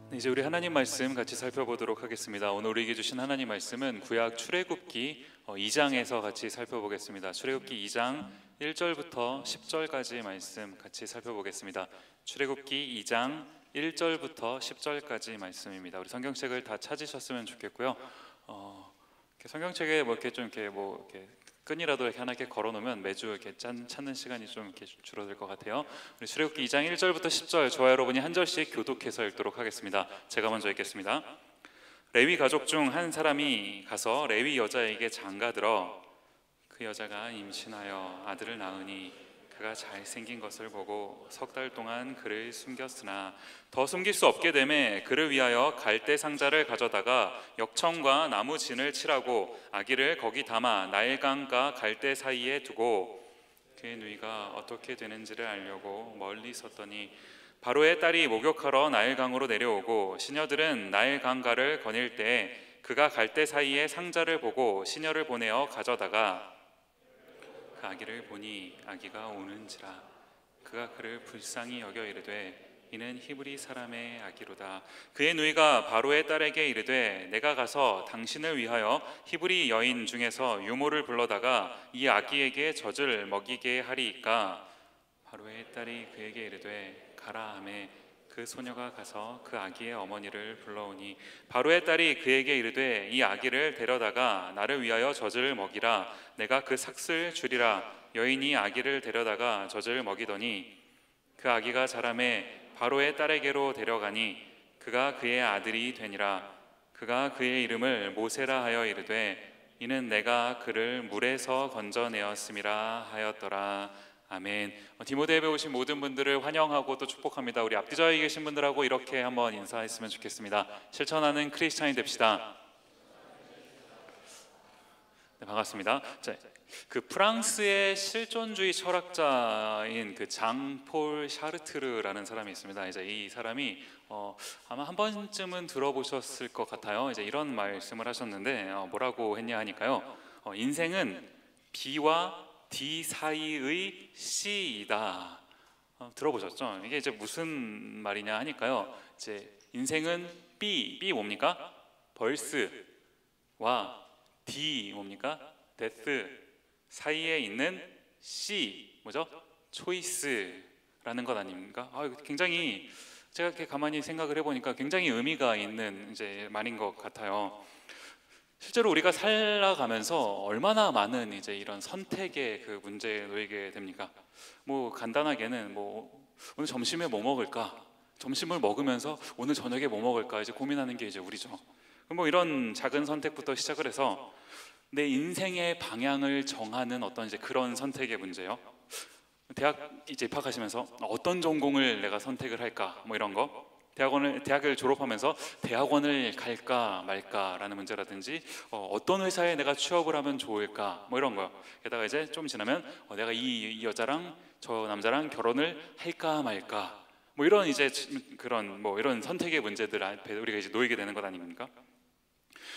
네, 이제 우리 하나님 말씀 같이 살펴보도록 하겠습니다. 오늘 우리에게 주신 하나님 말씀은 구약 출애굽기 2장에서 같이 살펴보겠습니다. 출애굽기 2장 1절부터 10절까지 말씀 같이 살펴보겠습니다. 출애굽기 2장 1절부터 10절까지 말씀입니다. 우리 성경책을 다 찾으셨으면 좋겠고요. 성경책에 이렇게 끈이라도 이렇게 하나 이렇게 걸어놓으면 매주 이렇게 찾는 시간이 좀 이렇게 줄어들 것 같아요. 우리 출애굽기 2장 1절부터 10절 저와 여러분이 한 절씩 교독해서 읽도록 하겠습니다. 제가 먼저 읽겠습니다. 레위 가족 중 한 사람이 가서 레위 여자에게 장가들어 그 여자가 임신하여 아들을 낳으니 그가 잘생긴 것을 보고 석 달 동안 그를 숨겼으나 더 숨길 수 없게 되매 그를 위하여 갈대 상자를 가져다가 역청과 나무 진을 칠하고 아기를 거기 담아 나일강과 갈대 사이에 두고 그의 누이가 어떻게 되는지를 알려고 멀리 섰더니 바로의 딸이 목욕하러 나일강으로 내려오고 시녀들은 나일강가를 거닐 때 그가 갈대 사이에 상자를 보고 시녀를 보내어 가져다가 그 아기를 보니 아기가 우는지라 그가 그를 불쌍히 여겨 이르되 이는 히브리 사람의 아기로다. 그의 누이가 바로의 딸에게 이르되 내가 가서 당신을 위하여 히브리 여인 중에서 유모를 불러다가 이 아기에게 젖을 먹이게 하리이까. 바로의 딸이 그에게 이르되 가라 하매 그 소녀가 가서 그 아기의 어머니를 불러오니 바로의 딸이 그에게 이르되 이 아기를 데려다가 나를 위하여 젖을 먹이라. 내가 그 삭슬 주리라. 여인이 아기를 데려다가 젖을 먹이더니 그 아기가 자라매 바로의 딸에게로 데려가니 그가 그의 아들이 되니라. 그가 그의 이름을 모세라 하여 이르되 이는 내가 그를 물에서 건져내었음이라 하였더라. 아멘. 디모데에 배우신 모든 분들을 환영하고 또 축복합니다. 우리 앞뒤좌에 계신 분들하고 이렇게 한번 인사했으면 좋겠습니다. 실천하는 크리스찬이 됩시다. 네, 반갑습니다. 자, 그 프랑스의 실존주의 철학자인 그 장폴 샤르트르라는 사람이 있습니다. 이제 이 사람이 아마 한 번쯤은 들어보셨을 것 같아요. 이제 이런 말씀을 하셨는데 뭐라고 했냐 하니까요. 인생은 B와 D 사이의 C이다. 들어보셨죠? 이게 이제 무슨 말이냐 하니까요. 이제 인생은 B 뭡니까? 벌스와 D 뭡니까? 데스 사이에 있는 C 뭐죠? 초이스라는 것 아닙니까? 굉장히 제가 이렇게 가만히 생각을 해보니까 굉장히 의미가 있는 이제 말인 것 같아요. 실제로 우리가 살아가면서 얼마나 많은 이제 이런 선택의 그 문제에 놓이게 됩니까? 뭐 간단하게는 뭐 오늘 점심에 뭐 먹을까? 점심을 먹으면서 오늘 저녁에 뭐 먹을까? 이제 고민하는 게 이제 우리죠. 뭐 이런 작은 선택부터 시작을 해서 내 인생의 방향을 정하는 어떤 이제 그런 선택의 문제요. 대학 이제 입학하시면서 어떤 전공을 내가 선택을 할까? 뭐 이런 거. 대학을 졸업하면서 대학원을 갈까 말까라는 문제라든지 어떤 회사에 내가 취업을 하면 좋을까 뭐 이런 거요. 게다가 이제 좀 지나면 내가 이 여자랑 저 남자랑 결혼을 할까 말까 뭐 이런 이제 그런 뭐 이런 선택의 문제들 앞에 우리가 이제 놓이게 되는 것 아닙니까?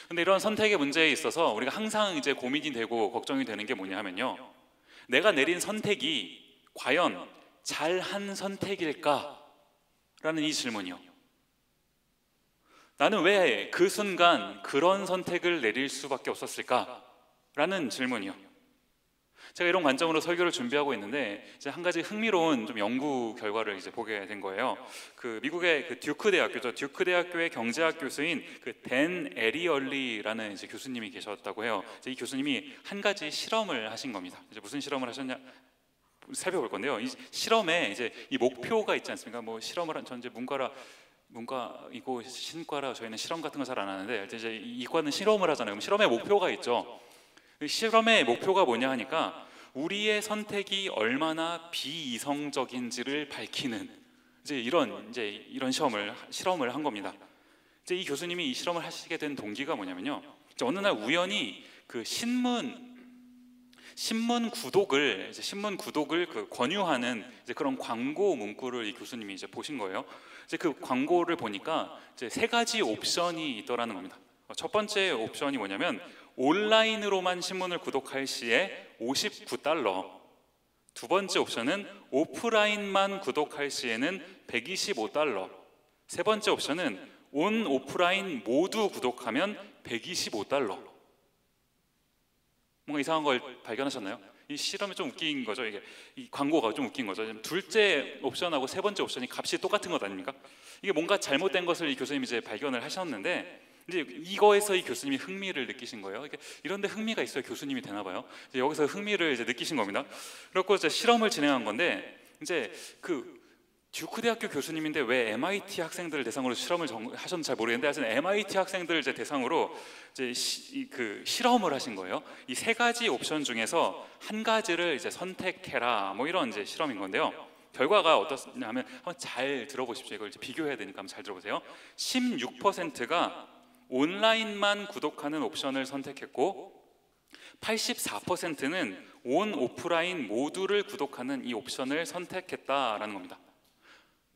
근데 이런 선택의 문제에 있어서 우리가 항상 이제 고민이 되고 걱정이 되는 게 뭐냐 하면요. 내가 내린 선택이 과연 잘한 선택일까? 라는 이 질문이요. 나는 왜 그 순간 그런 선택을 내릴 수밖에 없었을까? 라는 질문이요. 제가 이런 관점으로 설교를 준비하고 있는데 이제 한 가지 흥미로운 좀 연구 결과를 이제 보게 된 거예요. 그 미국의 그 듀크 대학교죠. 듀크 대학교의 경제학 교수인 그 댄 에리얼리라는 이제 교수님이 계셨다고 해요. 이제 이 교수님이 한 가지 실험을 하신 겁니다. 이제 무슨 실험을 하셨냐? 살펴볼 건데요. 이 실험에 이제 이 목표가 있지 않습니까? 뭐 실험을 전 이제 문과이고 신과라 저희는 실험 같은 거 잘 안 하는데 이제 이과는 실험을 하잖아요. 그럼 실험의 목표가 있죠. 실험의 목표가 뭐냐 하니까 우리의 선택이 얼마나 비이성적인지를 밝히는 이제 이런 실험을 한 겁니다. 이제 이 교수님이 이 실험을 하시게 된 동기가 뭐냐면요. 이제 어느 날 우연히 그 신문 구독을 그 권유하는 이제 그런 광고 문구를 이 교수님이 이제 보신 거예요. 이제 그 광고를 보니까 이제 세 가지 옵션이 있더라는 겁니다. 첫 번째 옵션이 뭐냐면 온라인으로만 신문을 구독할 시에 $59. 두 번째 옵션은 오프라인만 구독할 시에는 $125. 세 번째 옵션은 온 오프라인 모두 구독하면 $125. 뭔가 이상한 걸 발견하셨나요? 이 실험이 좀 웃긴 거죠. 이게 이 광고가 좀 웃긴 거죠. 둘째 옵션하고 세 번째 옵션이 값이 똑같은 것 아닙니까? 이게 뭔가 잘못된 것을 이 교수님이 이제 발견을 하셨는데, 이제 이거에서 이 교수님이 흥미를 느끼신 거예요. 이런데 흥미가 있어야 교수님이 되나 봐요. 이제 여기서 흥미를 이제 느끼신 겁니다. 그래서 이제 실험을 진행한 건데, 이제 그 듀크 대학교 교수님인데 왜 MIT 학생들을 대상으로 실험을 하셨는지 잘 모르겠는데, 하여튼 MIT 학생들을 이제 대상으로 이제 실험을 하신 거예요. 이 세 가지 옵션 중에서 한 가지를 이제 선택해라, 뭐 이런 이제 실험인 건데요. 결과가 어떻냐면 한번 잘 들어보십시오. 이걸 이제 비교해야 되니까 한번 잘 들어보세요. 16%가 온라인만 구독하는 옵션을 선택했고, 84%는 온 오프라인 모두를 구독하는 이 옵션을 선택했다라는 겁니다.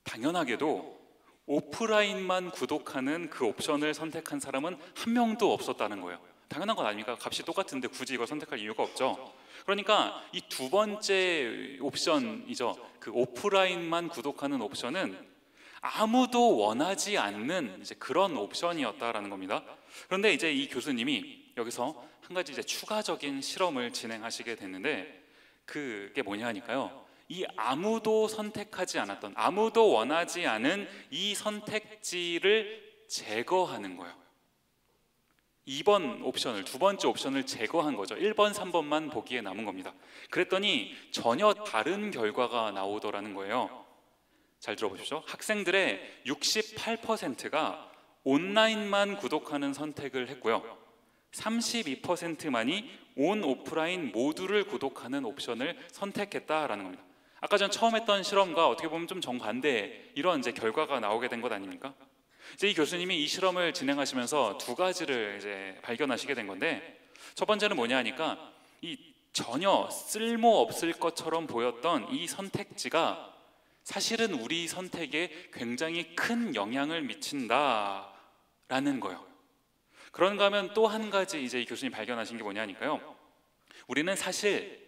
당연하게도 오프라인만 구독하는 그 옵션을 선택한 사람은 한 명도 없었다는 거예요. 당연한 건 아닙니까? 값이 똑같은데 굳이 이걸 선택할 이유가 없죠. 그러니까 이 두 번째 옵션이죠. 그 오프라인만 구독하는 옵션은 아무도 원하지 않는 이제 그런 옵션이었다라는 겁니다. 그런데 이제 이 교수님이 여기서 한 가지 이제 추가적인 실험을 진행하시게 됐는데, 그게 뭐냐 하니까요, 이 아무도 선택하지 않았던, 아무도 원하지 않은 이 선택지를 제거하는 거예요. 2번 옵션을, 두 번째 옵션을 제거한 거죠. 1번, 3번만 보기에 남은 겁니다. 그랬더니 전혀 다른 결과가 나오더라는 거예요. 잘 들어보십시오. 학생들의 68%가 온라인만 구독하는 선택을 했고요, 32%만이 온 오프라인 모두를 구독하는 옵션을 선택했다라는 겁니다. 아까 전 처음 했던 실험과 어떻게 보면 좀 정반대 이런 이제 결과가 나오게 된 것 아닙니까? 이제 이 교수님이 이 실험을 진행하시면서 두 가지를 이제 발견하시게 된 건데, 첫 번째는 뭐냐 하니까 이 전혀 쓸모 없을 것처럼 보였던 이 선택지가 사실은 우리 선택에 굉장히 큰 영향을 미친다라는 거예요. 그런가 하면 또 한 가지 이제 이 교수님이 발견하신 게 뭐냐 하니까요, 우리는 사실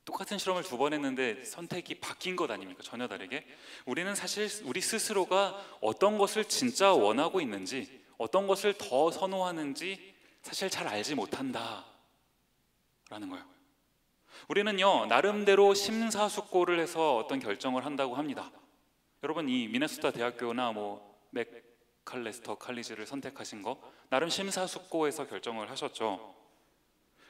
똑같은 실험을 두 번 했는데 선택이 바뀐 것 아닙니까? 전혀 다르게. 우리는 사실 우리 스스로가 어떤 것을 진짜 원하고 있는지, 어떤 것을 더 선호하는지 사실 잘 알지 못한다 라는 거예요. 우리는요, 나름대로 심사숙고를 해서 어떤 결정을 한다고 합니다. 여러분, 이 미네소타 대학교나 뭐 맥칼레스터 칼리지를 선택하신 거 나름 심사숙고해서 결정을 하셨죠.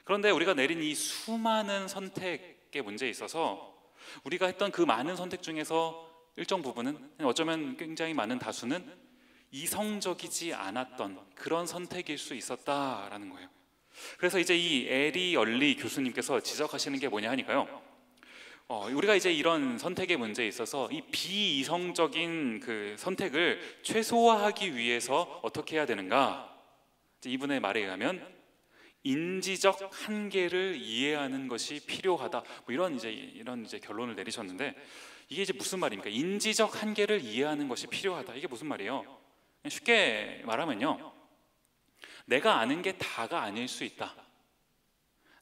그런데 우리가 내린 이 수많은 선택의 문제에 있어서 우리가 했던 그 많은 선택 중에서 일정 부분은, 어쩌면 굉장히 많은 다수는 이성적이지 않았던 그런 선택일 수 있었다라는 거예요. 그래서 이제 이 에리 얼리 교수님께서 지적하시는 게 뭐냐 하니까요, 우리가 이제 이런 선택의 문제에 있어서 이 비이성적인 그 선택을 최소화하기 위해서 어떻게 해야 되는가? 이분의 말에 의하면 인지적 한계를 이해하는 것이 필요하다, 뭐 이런 이제 결론을 내리셨는데, 이게 이제 무슨 말입니까? 인지적 한계를 이해하는 것이 필요하다. 이게 무슨 말이에요? 쉽게 말하면요, 내가 아는 게 다가 아닐 수 있다,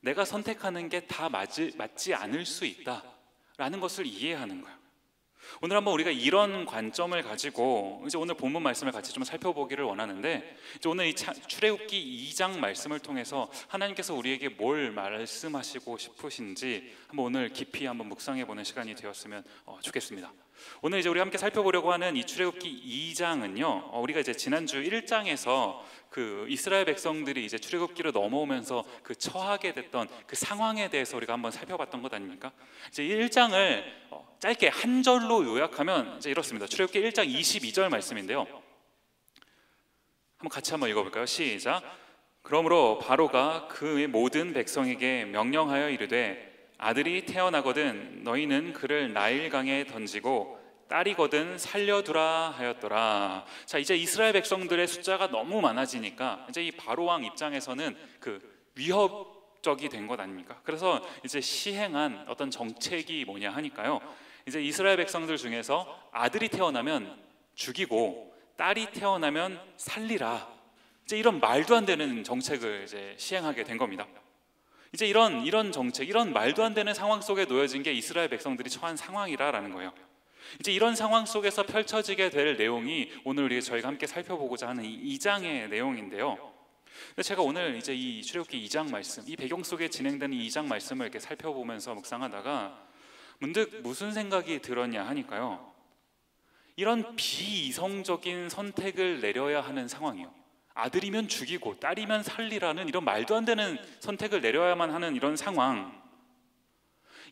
내가 선택하는 게 다 맞지 않을 수 있다라는 것을 이해하는 거예요. 오늘 한번 우리가 이런 관점을 가지고 이제 오늘 본문 말씀을 같이 좀 살펴보기를 원하는데, 이제 오늘 이 출애굽기 2장 말씀을 통해서 하나님께서 우리에게 뭘 말씀하시고 싶으신지 한번 오늘 깊이 한번 묵상해 보는 시간이 되었으면 좋겠습니다. 오늘 이제 우리 함께 살펴보려고 하는 이 출애굽기 2장은요, 우리가 이제 지난주 1장에서 그 이스라엘 백성들이 이제 출애굽기로 넘어오면서 그 처하게 됐던 그 상황에 대해서 우리가 한번 살펴봤던 것 아닙니까? 이제 1장을 짧게 한 절로 요약하면 이제 이렇습니다. 출애굽기 1장 22절 말씀인데요, 한번 같이 한번 읽어볼까요? 시작. 그러므로 바로가 그의 모든 백성에게 명령하여 이르되 아들이 태어나거든 너희는 그를 나일강에 던지고 딸이거든 살려두라 하였더라. 자, 이제 이스라엘 백성들의 숫자가 너무 많아지니까 이제 이 바로 왕 입장에서는 그 위협적이 된 것 아닙니까? 그래서 이제 시행한 어떤 정책이 뭐냐 하니까요, 이제 이스라엘 백성들 중에서 아들이 태어나면 죽이고 딸이 태어나면 살리라, 이제 이런 말도 안 되는 정책을 이제 시행하게 된 겁니다. 이제 이런 정책, 이런 말도 안 되는 상황 속에 놓여진 게 이스라엘 백성들이 처한 상황이라는 거예요. 이제 이런 상황 속에서 펼쳐지게 될 내용이 오늘 저희가 함께 살펴보고자 하는 이 2장의 내용인데요. 근데 제가 오늘 이제 이 출애굽기 2장 말씀, 이 배경 속에 진행되는 2장 말씀을 이렇게 살펴보면서 묵상하다가 문득 무슨 생각이 들었냐 하니까요, 이런 비이성적인 선택을 내려야 하는 상황이요, 아들이면 죽이고 딸이면 살리라는 이런 말도 안 되는 선택을 내려야만 하는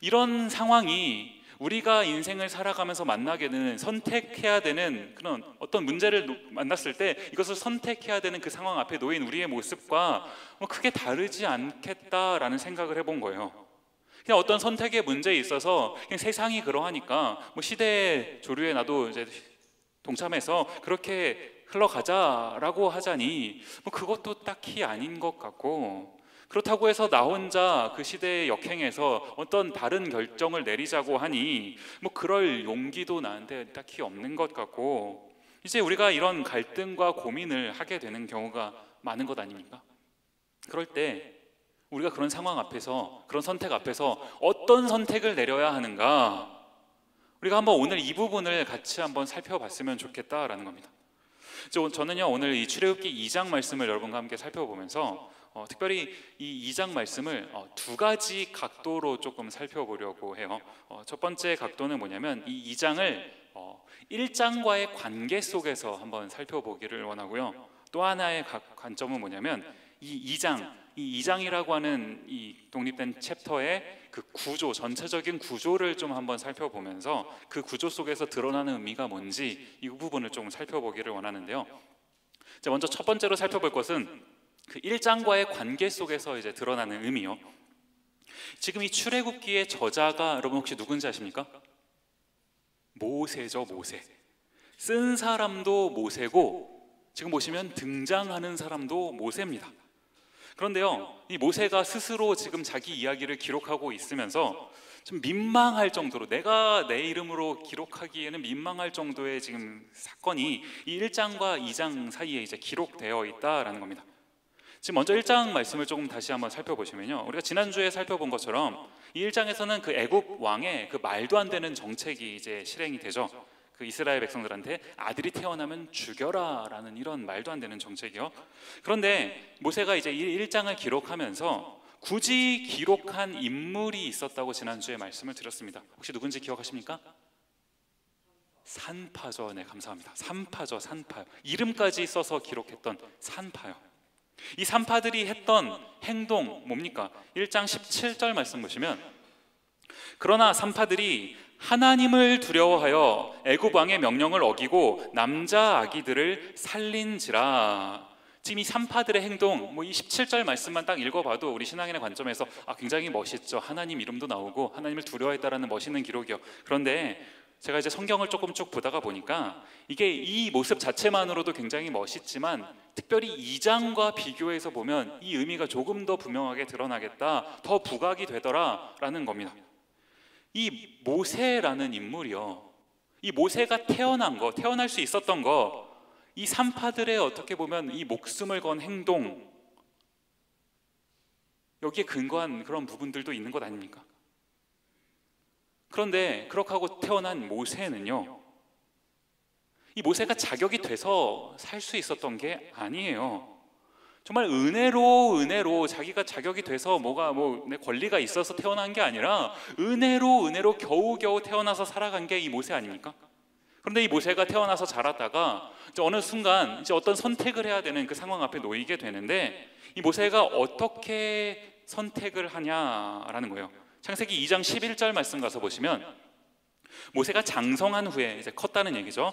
이런 상황이 우리가 인생을 살아가면서 만나게 되는, 선택해야 되는 그런 어떤 문제를 만났을 때 이것을 선택해야 되는 그 상황 앞에 놓인 우리의 모습과 크게 다르지 않겠다라는 생각을 해본 거예요. 그냥 어떤 선택의 문제에 있어서 그냥 세상이 그러하니까 시대의 조류에 나도 이제 동참해서 그렇게 흘러가자라고 하자니 그것도 딱히 아닌 것 같고, 그렇다고 해서 나 혼자 그 시대의 역행에서 어떤 다른 결정을 내리자고 하니 그럴 용기도 나한테 딱히 없는 것 같고, 이제 우리가 이런 갈등과 고민을 하게 되는 경우가 많은 것 아닙니까? 그럴 때 우리가 그런 상황 앞에서, 그런 선택 앞에서 어떤 선택을 내려야 하는가, 우리가 한번 오늘 이 부분을 같이 한번 살펴봤으면 좋겠다라는 겁니다. 저는요, 오늘 이 출애굽기 2장 말씀을 여러분과 함께 살펴보면서 특별히 이 2장 말씀을 두 가지 각도로 조금 살펴보려고 해요. 첫 번째 각도는 뭐냐면 이 2장을 1장과의 관계 속에서 한번 살펴보기를 원하고요. 또 하나의 관점은 뭐냐면 이 2장이라고 하는 이 독립된 챕터의 그 구조, 전체적인 구조를 좀 한번 살펴보면서 그 구조 속에서 드러나는 의미가 뭔지 이 부분을 좀 살펴보기를 원하는데요. 먼저 첫 번째로 살펴볼 것은 그 1장과의 관계 속에서 이제 드러나는 의미요. 지금 이 출애굽기의 저자가 여러분 혹시 누군지 아십니까? 모세죠, 모세. 쓴 사람도 모세고 지금 보시면 등장하는 사람도 모세입니다. 그런데요, 이 모세가 스스로 지금 자기 이야기를 기록하고 있으면서 좀 민망할 정도로, 내가 내 이름으로 기록하기에는 민망할 정도의 지금 사건이 이 1장과 2장 사이에 이제 기록되어 있다라는 겁니다. 지금 먼저 1장 말씀을 조금 다시 한번 살펴보시면요, 우리가 지난주에 살펴본 것처럼 이 1장에서는 그 애굽 왕의 그 말도 안 되는 정책이 이제 실행이 되죠. 그 이스라엘 백성들한테 아들이 태어나면 죽여라 라는 이런 말도 안 되는 정책이요. 그런데 모세가 이제 1장을 기록하면서 굳이 기록한 인물이 있었다고 지난주에 말씀을 드렸습니다. 혹시 누군지 기억하십니까? 산파죠. 네, 감사합니다. 산파죠. 산파. 이름까지 써서 기록했던 산파요. 이 산파들이 했던 행동 뭡니까? 1장 17절 말씀 보시면, 그러나 산파들이 하나님을 두려워하여 애굽 왕의 명령을 어기고 남자 아기들을 살린지라. 지금 이 산파들의 행동, 이 17절 말씀만 딱 읽어봐도 우리 신앙인의 관점에서 굉장히 멋있죠. 하나님 이름도 나오고 하나님을 두려워했다라는 멋있는 기록이요. 그런데 제가 이제 성경을 조금 쭉 보다가 보니까 이게 이 모습 자체만으로도 굉장히 멋있지만 특별히 2장과 비교해서 보면 이 의미가 조금 더 분명하게 드러나겠다, 더 부각이 되더라라는 겁니다. 이 모세라는 인물이요, 이 모세가 태어날 수 있었던 거, 이 산파들의 어떻게 보면 이 목숨을 건 행동, 여기에 근거한 그런 부분들도 있는 것 아닙니까? 그런데 그렇게 하고 태어난 모세는요, 이 모세가 자격이 돼서 살 수 있었던 게 아니에요. 정말 은혜로 자기가 자격이 돼서 내 권리가 있어서 태어난 게 아니라 은혜로 겨우겨우 태어나서 살아간 게 이 모세 아닙니까? 그런데 이 모세가 태어나서 자랐다가 이제 어느 순간 이제 어떤 선택을 해야 되는 그 상황 앞에 놓이게 되는데, 이 모세가 어떻게 선택을 하냐라는 거예요. 창세기 2장 11절 말씀 가서 보시면, 모세가 장성한 후에, 이제 컸다는 얘기죠,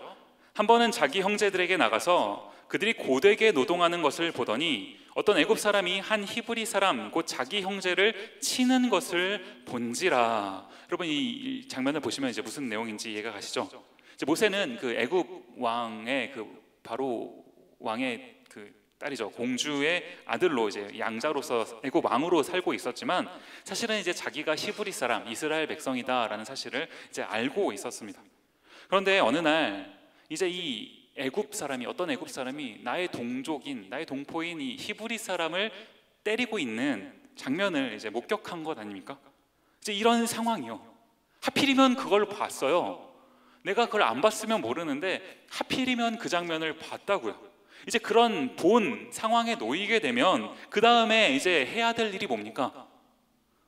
한 번은 자기 형제들에게 나가서 그들이 고되게 노동하는 것을 보더니 어떤 애굽 사람이 한 히브리 사람 곧 자기 형제를 치는 것을 본지라. 여러분 이 장면을 보시면 이제 무슨 내용인지 이해가 가시죠? 이제 모세는 그 애굽 왕의 그 바로 왕의 그 딸이죠. 공주의 아들로 이제 양자로서 애굽 왕으로 살고 있었지만 사실은 이제 자기가 히브리 사람, 이스라엘 백성이다라는 사실을 이제 알고 있었습니다. 그런데 어느 날 이제 이 어떤 애굽 사람이 나의 동족인, 나의 동포인 이 히브리 사람을 때리고 있는 장면을 이제 목격한 것 아닙니까? 이제 이런 상황이요. 하필이면 그걸 봤어요. 내가 그걸 안 봤으면 모르는데 하필이면 그 장면을 봤다고요. 이제 그런 본 상황에 놓이게 되면 그 다음에 이제 해야 될 일이 뭡니까?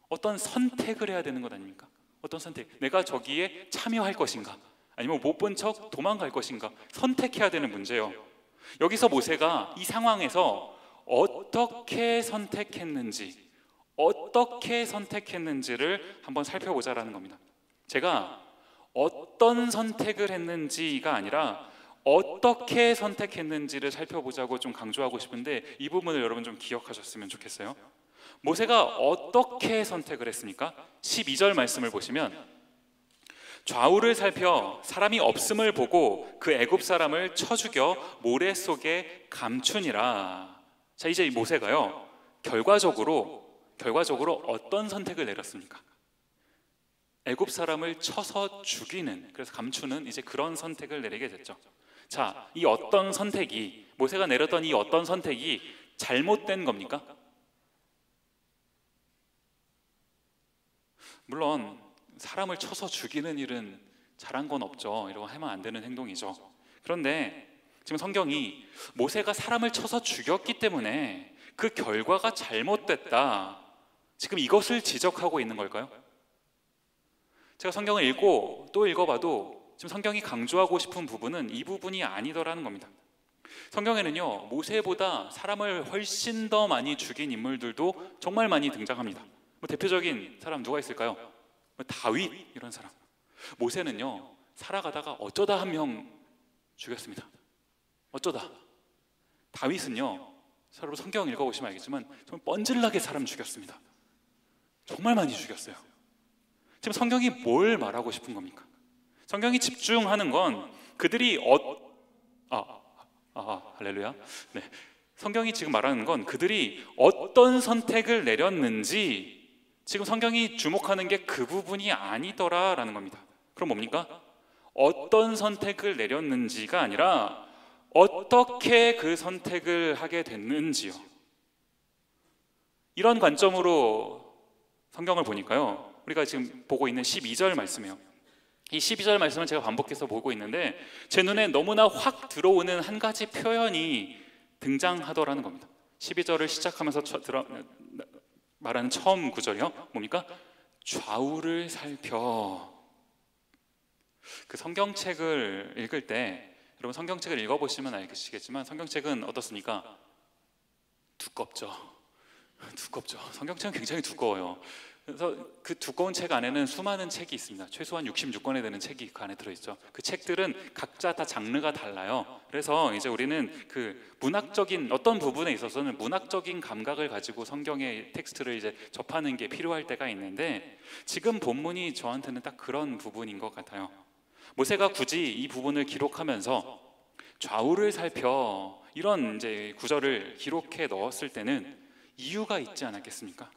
어떤 선택을 해야 되는 것 아닙니까? 어떤 선택? 내가 저기에 참여할 것인가? 아니면 못 본 척 도망갈 것인가? 선택해야 되는 문제예요. 여기서 모세가 이 상황에서 어떻게 선택했는지를 한번 살펴보자라는 겁니다. 제가 어떤 선택을 했는지가 아니라 어떻게 선택했는지를 살펴보자고 좀 강조하고 싶은데, 이 부분을 여러분 좀 기억하셨으면 좋겠어요. 모세가 어떻게 선택을 했습니까? 12절 말씀을 보시면 좌우를 살펴 사람이 없음을 보고 그 애굽 사람을 쳐 죽여 모래 속에 감추니라. 자, 이제 이 모세가요 결과적으로 어떤 선택을 내렸습니까? 애굽 사람을 쳐서 죽이는, 그래서 감추는 이제 그런 선택을 내리게 됐죠. 자, 이 어떤 선택이, 모세가 내렸던 이 어떤 선택이 잘못된 겁니까? 물론 사람을 쳐서 죽이는 일은 잘한 건 없죠. 이러고 하면 안 되는 행동이죠. 그런데 지금 성경이 모세가 사람을 쳐서 죽였기 때문에 그 결과가 잘못됐다, 지금 이것을 지적하고 있는 걸까요? 제가 성경을 읽고 또 읽어봐도 지금 성경이 강조하고 싶은 부분은 이 부분이 아니더라는 겁니다. 성경에는요 모세보다 사람을 훨씬 더 많이 죽인 인물들도 정말 많이 등장합니다. 대표적인 사람 누가 있을까요? 다윗, 이런 사람. 모세는요 살아가다가 어쩌다 한 명 죽였습니다. 어쩌다. 다윗은요 여러분 성경 읽어보시면 알겠지만 정말 뻔질나게 사람 죽였습니다. 정말 많이 죽였어요. 지금 성경이 뭘 말하고 싶은 겁니까? 성경이 집중하는 건 그들이 할렐루야. 네. 성경이 지금 말하는 건 그들이 어떤 선택을 내렸는지, 지금 성경이 주목하는 게 그 부분이 아니더라라는 겁니다. 그럼 뭡니까? 어떤 선택을 내렸는지가 아니라 어떻게 그 선택을 하게 됐는지요. 이런 관점으로 성경을 보니까요 우리가 지금 보고 있는 12절 말씀이에요. 이 12절 말씀을 제가 반복해서 보고 있는데 제 눈에 너무나 확 들어오는 한 가지 표현이 등장하더라는 겁니다. 12절을 시작하면서 말하는 처음 구절이요 뭡니까? 좌우를 살펴. 그 성경책을 읽을 때, 여러분 성경책을 읽어보시면 알겠지만 성경책은 어떻습니까? 두껍죠. 성경책은 굉장히 두꺼워요. 그래서 그 두꺼운 책 안에는 수많은 책이 있습니다. 최소한 66권에 되는 책이 그 안에 들어있죠. 그 책들은 각자 다 장르가 달라요. 그래서 이제 우리는 그 문학적인 어떤 부분에 있어서는 문학적인 감각을 가지고 성경의 텍스트를 이제 접하는 게 필요할 때가 있는데, 지금 본문이 저한테는 딱 그런 부분인 것 같아요. 모세가 굳이 이 부분을 기록하면서 좌우를 살펴 이런 이제 구절을 기록해 넣었을 때는 이유가 있지 않았겠습니까?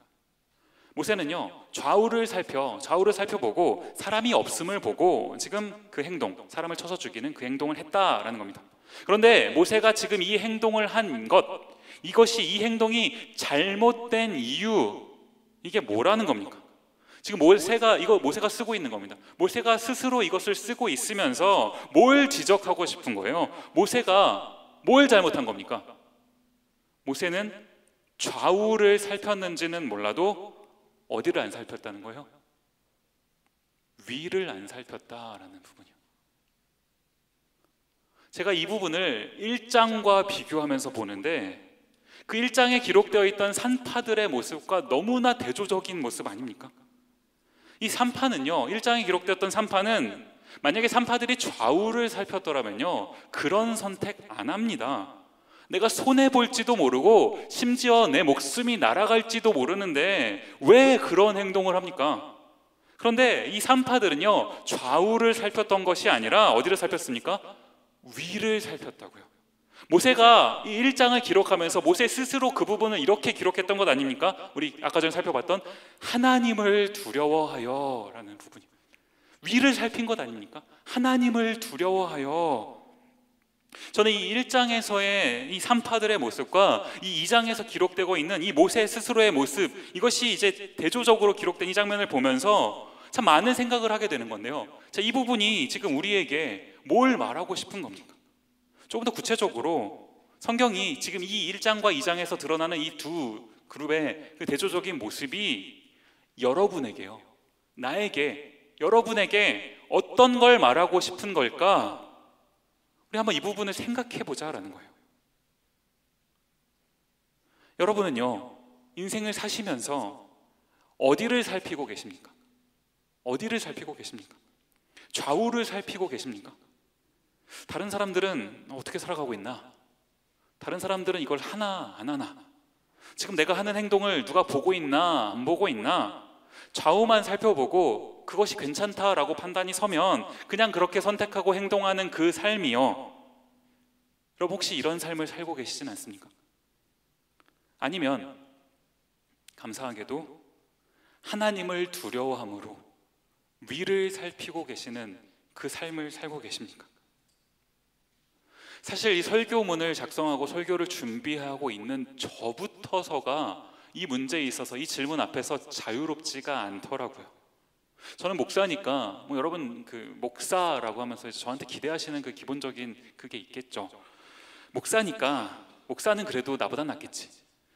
모세는요 좌우를 살펴보고 사람이 없음을 보고 지금 그 행동, 사람을 쳐서 죽이는 그 행동을 했다라는 겁니다. 그런데 모세가 지금 이 행동을 한 것, 이것이 이 행동이 잘못된 이유, 이게 뭐라는 겁니까? 지금 모세가 쓰고 있는 겁니다. 모세가 스스로 이것을 쓰고 있으면서 뭘 지적하고 싶은 거예요? 모세가 뭘 잘못한 겁니까? 모세는 좌우를 살폈는지는 몰라도 어디를 안 살폈다는 거예요? 위를 안 살폈다라는 부분이요. 제가 이 부분을 1장과 비교하면서 보는데 그 1장에 기록되어 있던 산파들의 모습과 너무나 대조적인 모습 아닙니까? 이 산파는요 1장에 기록되었던 산파는 만약에 산파들이 좌우를 살폈더라면요 그런 선택 안 합니다. 내가 손해볼지도 모르고 심지어 내 목숨이 날아갈지도 모르는데 왜 그런 행동을 합니까? 그런데 이 산파들은요 좌우를 살폈던 것이 아니라 어디를 살폈습니까? 위를 살폈다고요. 모세가 이 1장을 기록하면서 모세 스스로 그 부분을 이렇게 기록했던 것 아닙니까? 우리 아까 전에 살펴봤던 하나님을 두려워하여 라는 부분이 위를 살핀 것 아닙니까? 하나님을 두려워하여. 저는 이 1장에서의 이 산파들의 모습과 이 2장에서 기록되고 있는 이 모세 스스로의 모습, 이것이 이제 대조적으로 기록된 이 장면을 보면서 참 많은 생각을 하게 되는 건데요. 자, 이 부분이 지금 우리에게 뭘 말하고 싶은 겁니까? 조금 더 구체적으로 성경이 지금 이 1장과 2장에서 드러나는 이 두 그룹의 그 대조적인 모습이 여러분에게요, 나에게, 여러분에게 어떤 걸 말하고 싶은 걸까? 우리 한번 이 부분을 생각해 보자라는 거예요. 여러분은요, 인생을 사시면서 어디를 살피고 계십니까? 어디를 살피고 계십니까? 좌우를 살피고 계십니까? 다른 사람들은 어떻게 살아가고 있나? 다른 사람들은 이걸 하나 안 하나? 지금 내가 하는 행동을 누가 보고 있나 안 보고 있나? 좌우만 살펴보고 그것이 괜찮다라고 판단이 서면 그냥 그렇게 선택하고 행동하는 그 삶이요, 여러분 혹시 이런 삶을 살고 계시진 않습니까? 아니면 감사하게도 하나님을 두려워함으로 위를 살피고 계시는 그 삶을 살고 계십니까? 사실 이 설교문을 작성하고 설교를 준비하고 있는 저부터서가 이 문제에 있어서 이 질문 앞에서 자유롭지가 않더라고요. 저는 목사니까 여러분 그 목사라고 하면서 저한테 기대하시는 그 기본적인 그게 있겠죠. 목사니까, 목사는 그래도 나보다 낫겠지,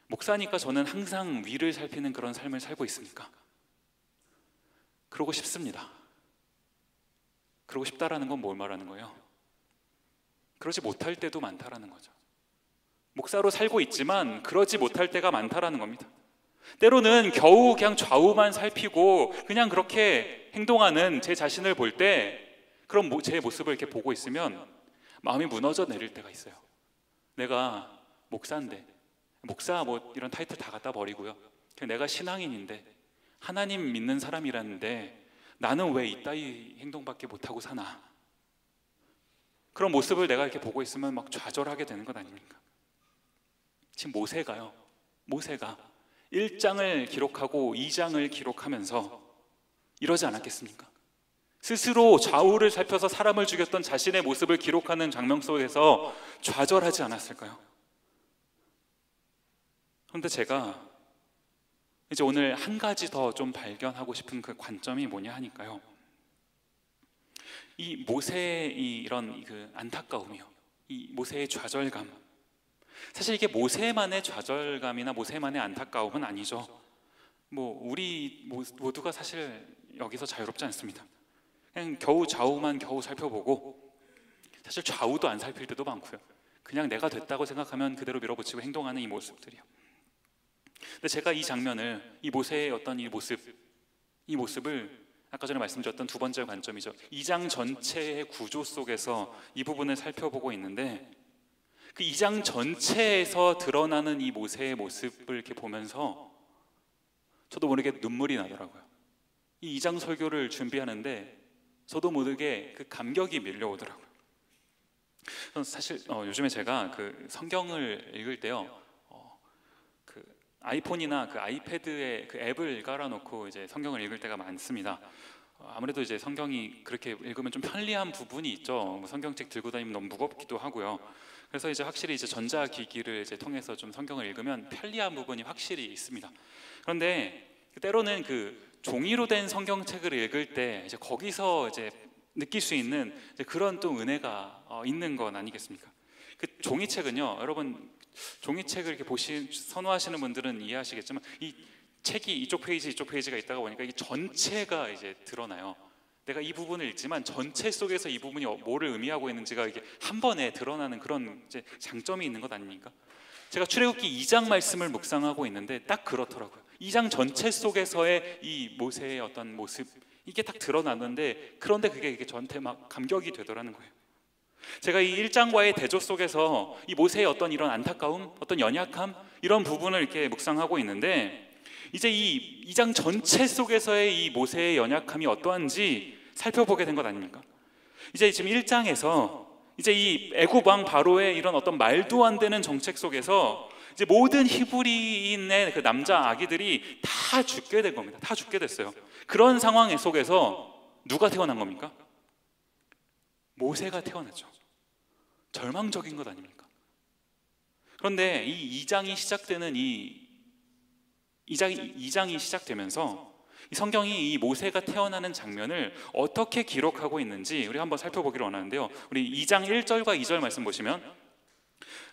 목사니까 저는 항상 위를 살피는 그런 삶을 살고 있습니까? 그러고 싶습니다. 그러고 싶다라는 건 뭘 말하는 거예요? 그러지 못할 때도 많다라는 거죠. 목사로 살고 있지만 그러지 못할 때가 많다라는 겁니다. 때로는 겨우 그냥 좌우만 살피고 그냥 그렇게 행동하는 제 자신을 볼 때, 그런 제 모습을 이렇게 보고 있으면 마음이 무너져 내릴 때가 있어요. 내가 목사인데, 목사 뭐 이런 타이틀 다 갖다 버리고요, 내가 신앙인인데 하나님 믿는 사람이라는데 나는 왜 이따위 행동밖에 못하고 사나? 그런 모습을 내가 이렇게 보고 있으면 막 좌절하게 되는 것 아닙니까? 지금 모세가 1장을 기록하고 2장을 기록하면서 이러지 않았겠습니까? 스스로 좌우를 살펴서 사람을 죽였던 자신의 모습을 기록하는 장면 속에서 좌절하지 않았을까요? 그런데 제가 이제 오늘 한 가지 더 좀 발견하고 싶은 그 관점이 뭐냐 하니까요, 이 모세의 이런 그 안타까움이요, 이 모세의 좌절감, 사실 이게 모세만의 좌절감이나 모세만의 안타까움은 아니죠. 우리 모두가 사실 여기서 자유롭지 않습니다. 그냥 겨우 좌우만 겨우 살펴보고, 사실 좌우도 안 살필 때도 많고요, 그냥 내가 됐다고 생각하면 그대로 밀어붙이고 행동하는 이 모습들이요. 근데 제가 이 장면을, 이 모세의 어떤 이 모습을 아까 전에 말씀드렸던 두 번째 관점이죠, 2장 전체의 구조 속에서 이 부분을 살펴보고 있는데, 그 2장 전체에서 드러나는 이 모세의 모습을 이렇게 보면서 저도 모르게 눈물이 나더라고요. 이 2장 설교를 준비하는데 저도 모르게 그 감격이 밀려오더라고요. 사실 요즘에 제가 그 성경을 읽을 때요, 그 아이폰이나 그 아이패드에 그 앱을 깔아놓고 이제 성경을 읽을 때가 많습니다. 아무래도 이제 성경이 그렇게 읽으면 좀 편리한 부분이 있죠. 성경책 들고 다니면 너무 무겁기도 하고요. 그래서 이제 확실히 이제 전자기기를 이제 통해서 좀 성경을 읽으면 편리한 부분이 확실히 있습니다. 그런데 때로는 그 종이로 된 성경책을 읽을 때 이제 거기서 이제 느낄 수 있는 이제 그런 또 은혜가 있는 건 아니겠습니까? 그 종이책은요, 여러분 종이책을 이렇게 선호하시는 분들은 이해하시겠지만, 이 책이 이쪽 페이지가 있다가 보니까 이 전체가 이제 드러나요. 내가 이 부분을 읽지만 전체 속에서 이 부분이 뭐를 의미하고 있는지가 이게 한 번에 드러나는 그런 이제 장점이 있는 것 아닙니까? 제가 출애굽기 2장 말씀을 묵상하고 있는데 딱 그렇더라고요. 2장 전체 속에서의 이 모세의 어떤 모습, 이게 딱 드러나는데, 그런데 그게 저한테 막 감격이 되더라는 거예요. 제가 이 1장과의 대조 속에서 이 모세의 어떤 이런 안타까움, 어떤 연약함, 이런 부분을 이렇게 묵상하고 있는데, 이제 이 2장 전체 속에서의 이 모세의 연약함이 어떠한지 살펴보게 된 것 아닙니까? 이제 지금 1장에서 이제 이 애굽 왕 바로의 이런 어떤 말도 안 되는 정책 속에서 이제 모든 히브리인의 그 남자 아기들이 다 죽게 된 겁니다. 다 죽게 됐어요. 그런 상황 속에서 누가 태어난 겁니까? 모세가 태어났죠. 절망적인 것 아닙니까? 그런데 이 2장이 시작되는 2장이 시작되면서 이 성경이 이 모세가 태어나는 장면을 어떻게 기록하고 있는지 우리 한번 살펴보기를 원하는데요. 우리 2장 1절과 2절 말씀 보시면,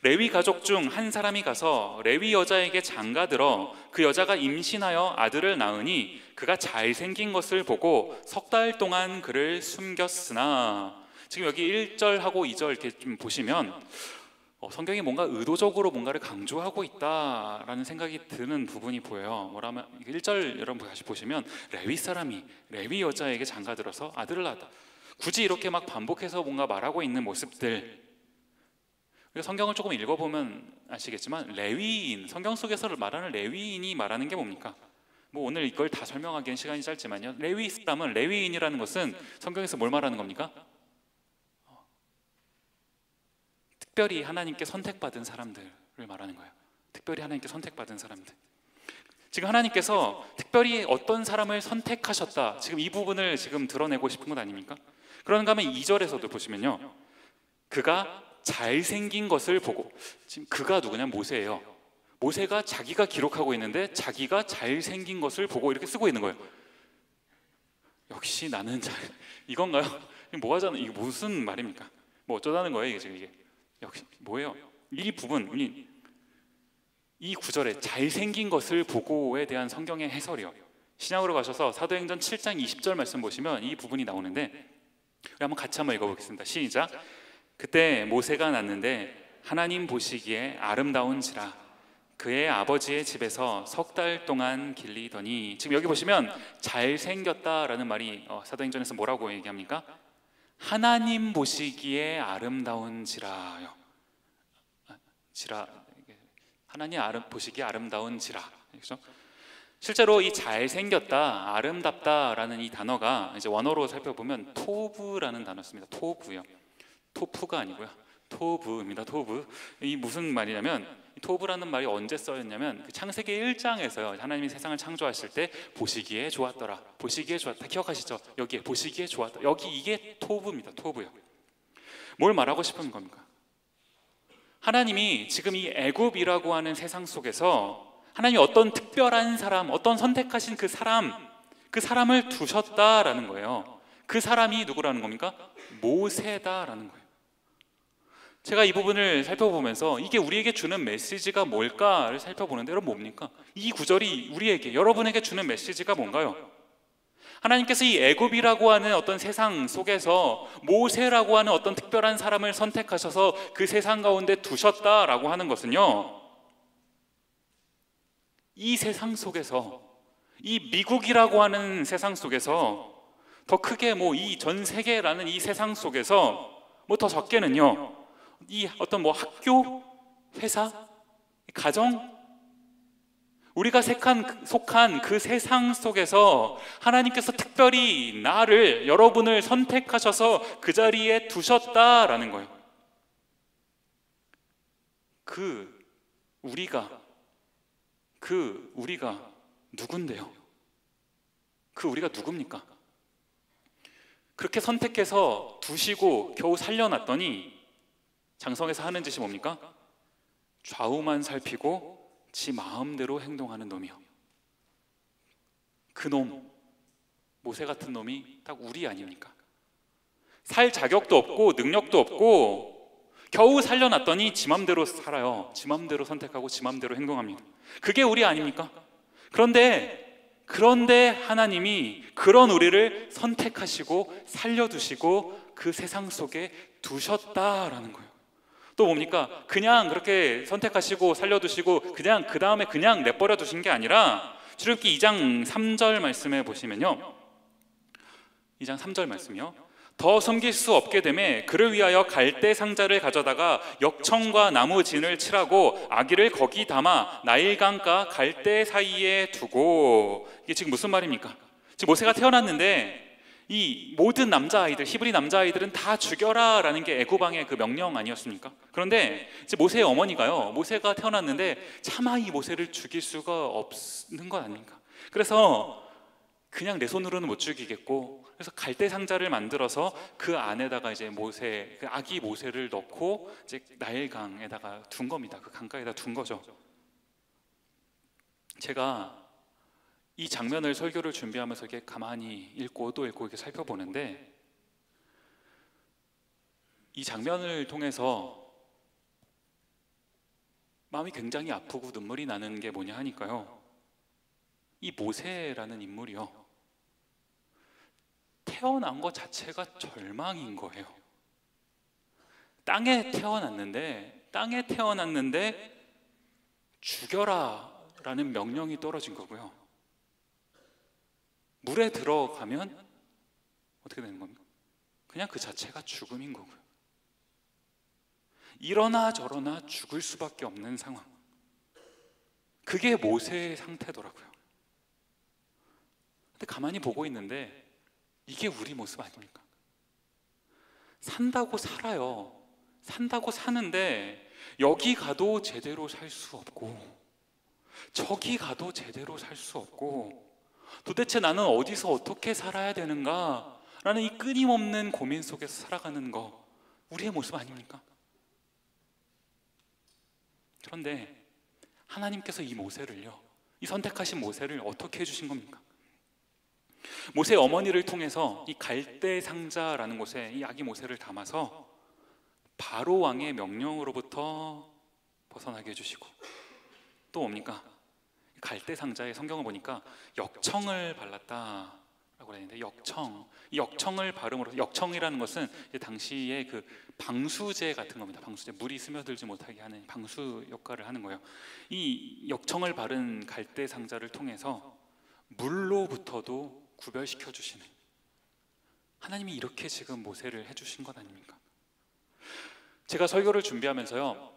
레위 가족 중 한 사람이 가서 레위 여자에게 장가들어 그 여자가 임신하여 아들을 낳으니 그가 잘생긴 것을 보고 석 달 동안 그를 숨겼으나. 지금 여기 1절하고 2절 이렇게 좀 보시면 성경이 뭔가 의도적으로 뭔가를 강조하고 있다라는 생각이 드는 부분이 보여요. 뭐라면 1절 여러분 다시 보시면, 레위 사람이 레위 여자에게 장가들어서 아들을 낳았다. 굳이 이렇게 막 반복해서 뭔가 말하고 있는 모습들, 우리가 성경을 조금 읽어보면 아시겠지만 레위인, 성경 속에서 말하는 레위인이 말하는 게 뭡니까? 뭐 오늘 이걸 다 설명하기엔 시간이 짧지만요, 레위 사람은, 레위인이라는 것은 성경에서 뭘 말하는 겁니까? 특별히 하나님께 선택받은 사람들을 말하는 거예요. 특별히 하나님께 선택받은 사람들. 지금 하나님께서 특별히 어떤 사람을 선택하셨다, 지금 이 부분을 지금 드러내고 싶은 것 아닙니까? 그런가 하면 2절에서도 보시면요, 그가 잘생긴 것을 보고, 지금 그가 누구냐? 모세예요. 모세가 자기가 기록하고 있는데 자기가 잘생긴 것을 보고 이렇게 쓰고 있는 거예요. 역시 나는 이건가요? 뭐 하자는, 이게 무슨 말입니까? 뭐 어쩌다는 거예요 이게 지금? 이게 역시 뭐예요? 이 부분, 이 구절에 잘생긴 것을 보고에 대한 성경의 해설이요, 신약으로 가셔서 사도행전 7장 20절 말씀 보시면 이 부분이 나오는데, 우리 한번 같이 한번 읽어보겠습니다. 시작. 그때 모세가 낳는데 하나님 보시기에 아름다운지라 그의 아버지의 집에서 석 달 동안 길리더니. 지금 여기 보시면 잘생겼다라는 말이 사도행전에서 뭐라고 얘기합니까? 하나님 보시기에 아름다운지라요. 하나님 보시기에 아름다운지라. 그렇죠? 실제로 이 잘생겼다, 아름답다라는 이 단어가 이제 원어로 살펴보면 토브라는 단어였습니다. 토브요. 토프가 아니고요, 토브입니다. 토브. 이 무슨 말이냐면, 토브라는 말이 언제 쓰였냐면 그 창세기 1장에서요, 하나님이 세상을 창조하실 때 보시기에 좋았더라, 보시기에 좋았다, 기억하시죠? 여기에 보시기에 좋았다, 여기 이게 토브입니다. 토브요. 뭘 말하고 싶은 겁니까? 하나님이 지금 이 애굽이라고 하는 세상 속에서 하나님이 어떤 특별한 사람, 어떤 선택하신 그 사람을 두셨다라는 거예요. 그 사람이 누구라는 겁니까? 모세다라는 거예요. 제가 이 부분을 살펴보면서 이게 우리에게 주는 메시지가 뭘까를 살펴보는데, 여러분 뭡니까? 이 구절이 우리에게, 여러분에게 주는 메시지가 뭔가요? 하나님께서 이 애굽이라고 하는 어떤 세상 속에서 모세라고 하는 어떤 특별한 사람을 선택하셔서 그 세상 가운데 두셨다라고 하는 것은요, 이 세상 속에서, 이 미국이라고 하는 세상 속에서, 더 크게 뭐 이 전 세계라는 이 세상 속에서, 뭐 더 적게는요, 이 어떤 뭐 학교, 회사, 가정, 우리가 속한 그 세상 속에서 하나님께서 특별히 나를, 여러분을 선택하셔서 그 자리에 두셨다라는 거예요. 우리가 누군데요? 우리가 누굽니까? 그렇게 선택해서 두시고 겨우 살려놨더니 장성에서 하는 짓이 뭡니까? 좌우만 살피고 지 마음대로 행동하는 놈이요. 그 놈, 모세 같은 놈이 딱 우리 아닙니까? 살 자격도 없고 능력도 없고 겨우 살려놨더니 지 맘대로 살아요. 지 맘대로 선택하고 지 맘대로 행동합니다. 그게 우리 아닙니까? 그런데 하나님이 그런 우리를 선택하시고 살려두시고 그 세상 속에 두셨다라는 거예요. 또 뭡니까? 그냥 그렇게 선택하시고 살려두시고 그냥 그 다음에 그냥 내버려 두신 게 아니라, 출애굽기 2장 3절 말씀에 보시면요, 2장 3절 말씀이요, 더 섬길 수 없게 되매 그를 위하여 갈대 상자를 가져다가 역청과 나무 진을 칠하고 아기를 거기 담아 나일강과 갈대 사이에 두고. 이게 지금 무슨 말입니까? 지금 모세가 태어났는데 이 모든 남자아이들, 히브리 남자아이들은 다 죽여라 라는 게 애굽왕의 그 명령 아니었습니까? 그런데 이제 모세의 어머니가요, 모세가 태어났는데 차마 이 모세를 죽일 수가 없는 것 아닙니까? 그래서 그냥 내 손으로는 못 죽이겠고, 그래서 갈대 상자를 만들어서 그 안에다가 이제 그 아기 모세를 넣고 이제 나일강에다가 둔 겁니다. 그 강가에다 둔 거죠. 제가 이 장면을 설교를 준비하면서 이렇게 가만히 읽고 또 읽고 이렇게 살펴보는데, 이 장면을 통해서 마음이 굉장히 아프고 눈물이 나는 게 뭐냐 하니까요, 이 모세라는 인물이요, 태어난 것 자체가 절망인 거예요. 땅에 태어났는데 죽여라 라는 명령이 떨어진 거고요. 물에 들어가면 어떻게 되는 겁니까? 그냥 그 자체가 죽음인 거고요. 이러나 저러나 죽을 수밖에 없는 상황, 그게 모세의 상태더라고요. 근데 가만히 보고 있는데 이게 우리 모습 아닙니까? 산다고 살아요. 산다고 사는데 여기 가도 제대로 살 수 없고 저기 가도 제대로 살 수 없고, 도대체 나는 어디서 어떻게 살아야 되는가 라는 이 끊임없는 고민 속에서 살아가는 거, 우리의 모습 아닙니까? 그런데 하나님께서 이 모세를요, 이 선택하신 모세를 어떻게 해주신 겁니까? 모세의 어머니를 통해서 이 갈대 상자라는 곳에 이 아기 모세를 담아서 바로 왕의 명령으로부터 벗어나게 해주시고, 또 뭡니까? 갈대 상자에 성경을 보니까 역청을 발랐다라고 그랬는데, 이 역청을 바름으로, 역청이라는 것은 당시에 그 방수제 같은 겁니다. 방수제, 물이 스며들지 못하게 하는 방수 역할을 하는 거예요. 이 역청을 바른 갈대 상자를 통해서 물로부터도 구별시켜 주시는, 하나님이 이렇게 지금 모세를 해주신 것 아닙니까? 제가 설교를 준비하면서요,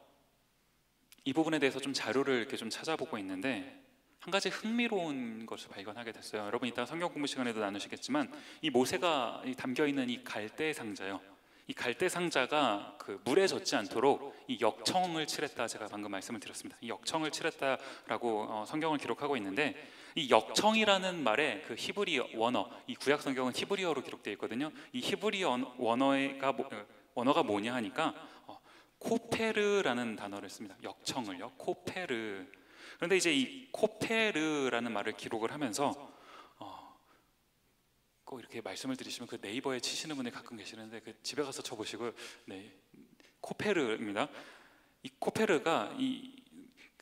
이 부분에 대해서 좀 자료를 이렇게 좀 찾아보고 있는데 한 가지 흥미로운 것을 발견하게 됐어요. 여러분 이따 성경 공부 시간에도 나누시겠지만, 이 모세가 담겨 있는 이 갈대 상자요, 이 갈대 상자가 그 물에 젖지 않도록 이 역청을 칠했다, 제가 방금 말씀을 드렸습니다. 이 역청을 칠했다라고 성경을 기록하고 있는데, 이 역청이라는 말의 그 히브리 원어, 이 구약 성경은 히브리어로 기록되어 있거든요. 이 히브리 원어가 뭐냐 하니까 코페르라는 단어를 씁니다. 역청을요, 코페르. 그런데 이제 이 코페르라는 말을 기록을 하면서 꼭 이렇게 말씀을 드리시면 그 네이버에 치시는 분이 가끔 계시는데, 그 집에 가서 쳐보시고요. 네, 코페르입니다. 이 코페르가 이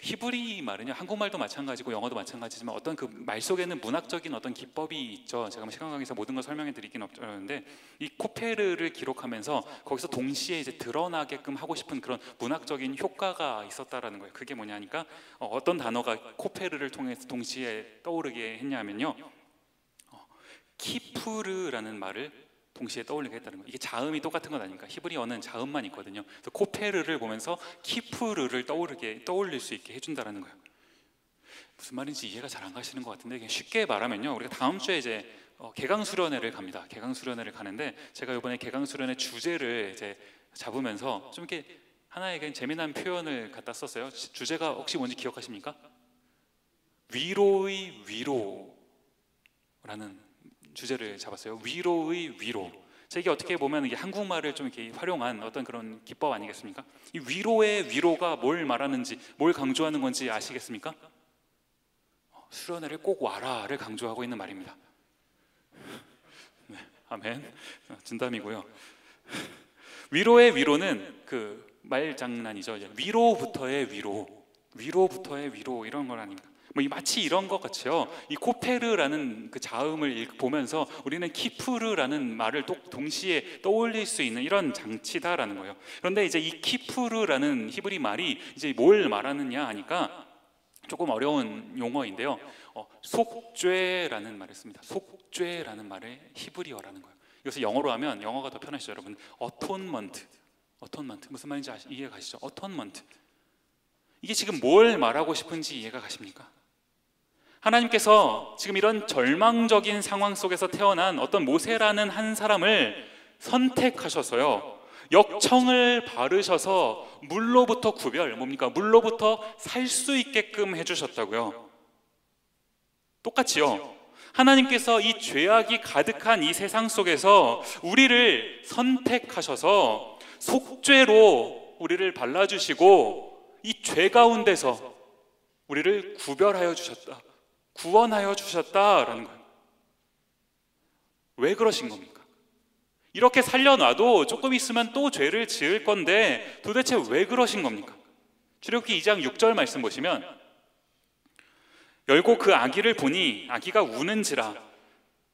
히브리 말은요, 한국말도 마찬가지고 영어도 마찬가지지만 어떤 그 말 속에는 문학적인 어떤 기법이 있죠. 제가 시간 관계에서 모든 걸 설명해 드리긴 어려운데, 이 코페르를 기록하면서 거기서 동시에 이제 드러나게끔 하고 싶은 그런 문학적인 효과가 있었다라는 거예요. 그게 뭐냐니까 어떤 단어가 코페르를 통해서 동시에 떠오르게 했냐면요, 키푸르라는 말을 동시에 떠올리게 했다는 거예요. 이게 자음이 똑같은 건 아닙니까? 히브리어는 자음만 있거든요. 그래서 코페르를 보면서 키푸르를 떠올릴 수 있게 해준다라는 거예요. 무슨 말인지 이해가 잘 안 가시는 것 같은데, 그냥 쉽게 말하면요, 우리가 다음 주에 이제 개강수련회를 갑니다. 개강수련회를 가는데, 제가 이번에 개강수련회 주제를 이제 잡으면서 좀 이렇게 하나의 그냥 재미난 표현을 갖다 썼어요. 주제가 혹시 뭔지 기억하십니까? 위로의 위로라는 주제를 잡았어요. 위로의 위로. 이게 어떻게 보면 이게 한국말을 좀 이렇게 활용한 어떤 그런 기법 아니겠습니까? 이 위로의 위로가 뭘 말하는지, 뭘 강조하는 건지 아시겠습니까? 수련회를 꼭 와라를 강조하고 있는 말입니다. 네, 아멘. 진담이고요. 위로의 위로는 그 말장난이죠. 위로부터의 위로 이런 건 아닙니까? 마치 이런 것 같이요, 이 코페르라는 그 자음을 보면서 우리는 키푸르라는 말을 동시에 떠올릴 수 있는 이런 장치다라는 거예요. 그런데 이제 이 키푸르라는 히브리 말이 이제 뭘 말하느냐 하니까 조금 어려운 용어인데요, 속죄라는 말을 씁니다. 속죄라는 말의 히브리어라는 거예요. 이것을 영어로 하면, 영어가 더 편하시죠 여러분? 어톤먼트 무슨 말인지 이해가 가시죠? 어톤먼트. 이게 지금 뭘 말하고 싶은지 이해가 가십니까? 하나님께서 지금 이런 절망적인 상황 속에서 태어난 어떤 모세라는 한 사람을 선택하셔서요, 역청을 바르셔서 물로부터 물로부터 살 수 있게끔 해주셨다고요. 똑같이요, 하나님께서 이 죄악이 가득한 이 세상 속에서 우리를 선택하셔서 속죄로 우리를 발라주시고 이 죄 가운데서 우리를 구별하여 주셨다, 구원하여 주셨다라는 거예요. 왜 그러신 겁니까? 이렇게 살려놔도 조금 있으면 또 죄를 지을 건데 도대체 왜 그러신 겁니까? 출애굽기 2장 6절 말씀 보시면, 열고 그 아기를 보니 아기가 우는지라